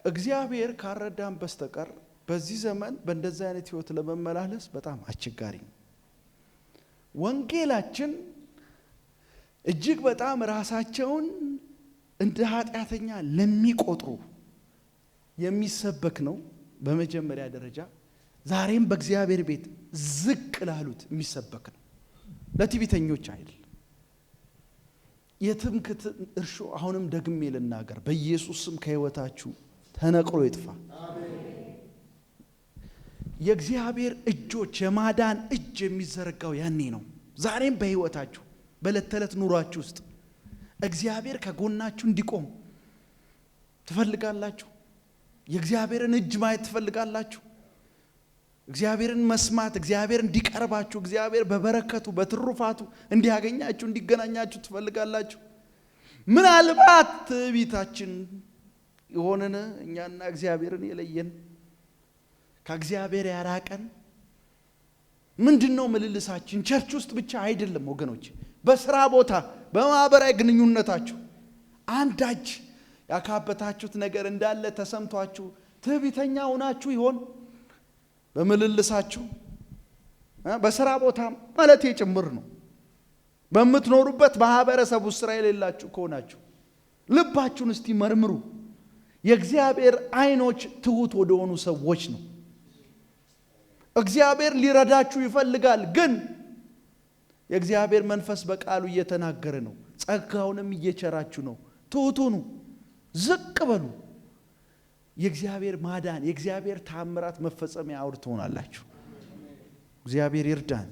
እግዚአብሔር ካረዳን በስተቀር በዚህ ዘመን በእንደዚህ አይነት ህይወት ለመመላለስ በጣም አስቸጋሪ ነው። ወንጌላችን እጅግ በጣም ራሳቸውን እንደ ኃጢአተኛ ለሚቆጥሩ የሚሰበክ ነው። በመጀመሪያ ደረጃ ዛሬም በእግዚአብሔር ቤት ዝቅ ላሉት የሚሰበክ ነው፣ ለትዕቢተኞች አይደል። የትምክህት እርሾ አሁንም ደግሜ ልናገር፣ በኢየሱስ ስም ከህይወታችሁ ተነቅሎ ይጥፋ። የእግዚአብሔር እጆች የማዳን እጅ የሚዘረጋው ያኔ ነው። ዛሬም በህይወታችሁ በዕለት ተዕለት ኑሯችሁ ውስጥ እግዚአብሔር ከጎናችሁ እንዲቆም ትፈልጋላችሁ? የእግዚአብሔርን እጅ ማየት ትፈልጋላችሁ? እግዚአብሔርን መስማት፣ እግዚአብሔር እንዲቀርባችሁ፣ እግዚአብሔር በበረከቱ በትሩፋቱ እንዲያገኛችሁ እንዲገናኛችሁ ትፈልጋላችሁ? ምናልባት ትዕቢታችን የሆነን እኛና እግዚአብሔርን የለየን ከእግዚአብሔር ያራቀን ምንድነው ምልልሳችን? ቸርች ውስጥ ብቻ አይደለም ወገኖች፣ በስራ ቦታ በማህበራዊ ግንኙነታችሁ አንዳች ያካበታችሁት ነገር እንዳለ ተሰምቷችሁ ትዕቢተኛ ሆናችሁ ይሆን? በምልልሳችሁ በስራ ቦታ ማለት ጭምር ነው። በምትኖሩበት ማህበረሰብ ውስጥ ስራ የሌላችሁ ከሆናችሁ ልባችሁን እስቲ መርምሩ። የእግዚአብሔር አይኖች ትሁት ወደሆኑ ሰዎች ነው። እግዚአብሔር ሊረዳችሁ ይፈልጋል፣ ግን የእግዚአብሔር መንፈስ በቃሉ እየተናገረ ነው። ጸጋውንም እየቸራችሁ ነው። ትሁት ሁኑ፣ ዝቅ በሉ። የእግዚአብሔር ማዳን የእግዚአብሔር ተአምራት መፈጸሚያ አውድ ትሆናላችሁ። እግዚአብሔር ይርዳን።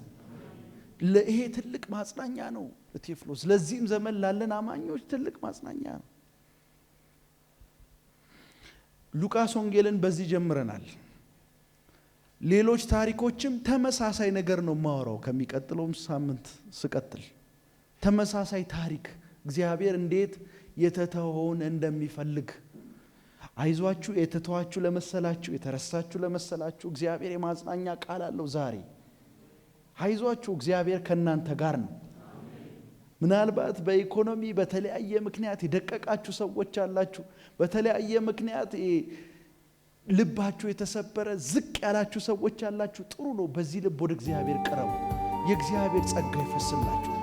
ለይሄ ትልቅ ማጽናኛ ነው ቴዎፍሎስ። ለዚህም ዘመን ላለን አማኞች ትልቅ ማጽናኛ ነው። ሉቃስ ወንጌልን በዚህ ጀምረናል። ሌሎች ታሪኮችም ተመሳሳይ ነገር ነው ማወራው። ከሚቀጥለው ሳምንት ስቀጥል ተመሳሳይ ታሪክ እግዚአብሔር እንዴት የተተወውን እንደሚፈልግ አይዟችሁ። የተተዋችሁ ለመሰላችሁ፣ የተረሳችሁ ለመሰላችሁ እግዚአብሔር የማጽናኛ ቃል አለው ዛሬ። አይዟችሁ፣ እግዚአብሔር ከናንተ ጋር ነው። ምናልባት በኢኮኖሚ በተለያየ ምክንያት የደቀቃችሁ ሰዎች አላችሁ። በተለያየ ምክንያት ልባችሁ የተሰበረ ዝቅ ያላችሁ ሰዎች አላችሁ። ጥሩ ነው። በዚህ ልብ ወደ እግዚአብሔር ቀርቡ። የእግዚአብሔር ጸጋ ይፈስላችሁ።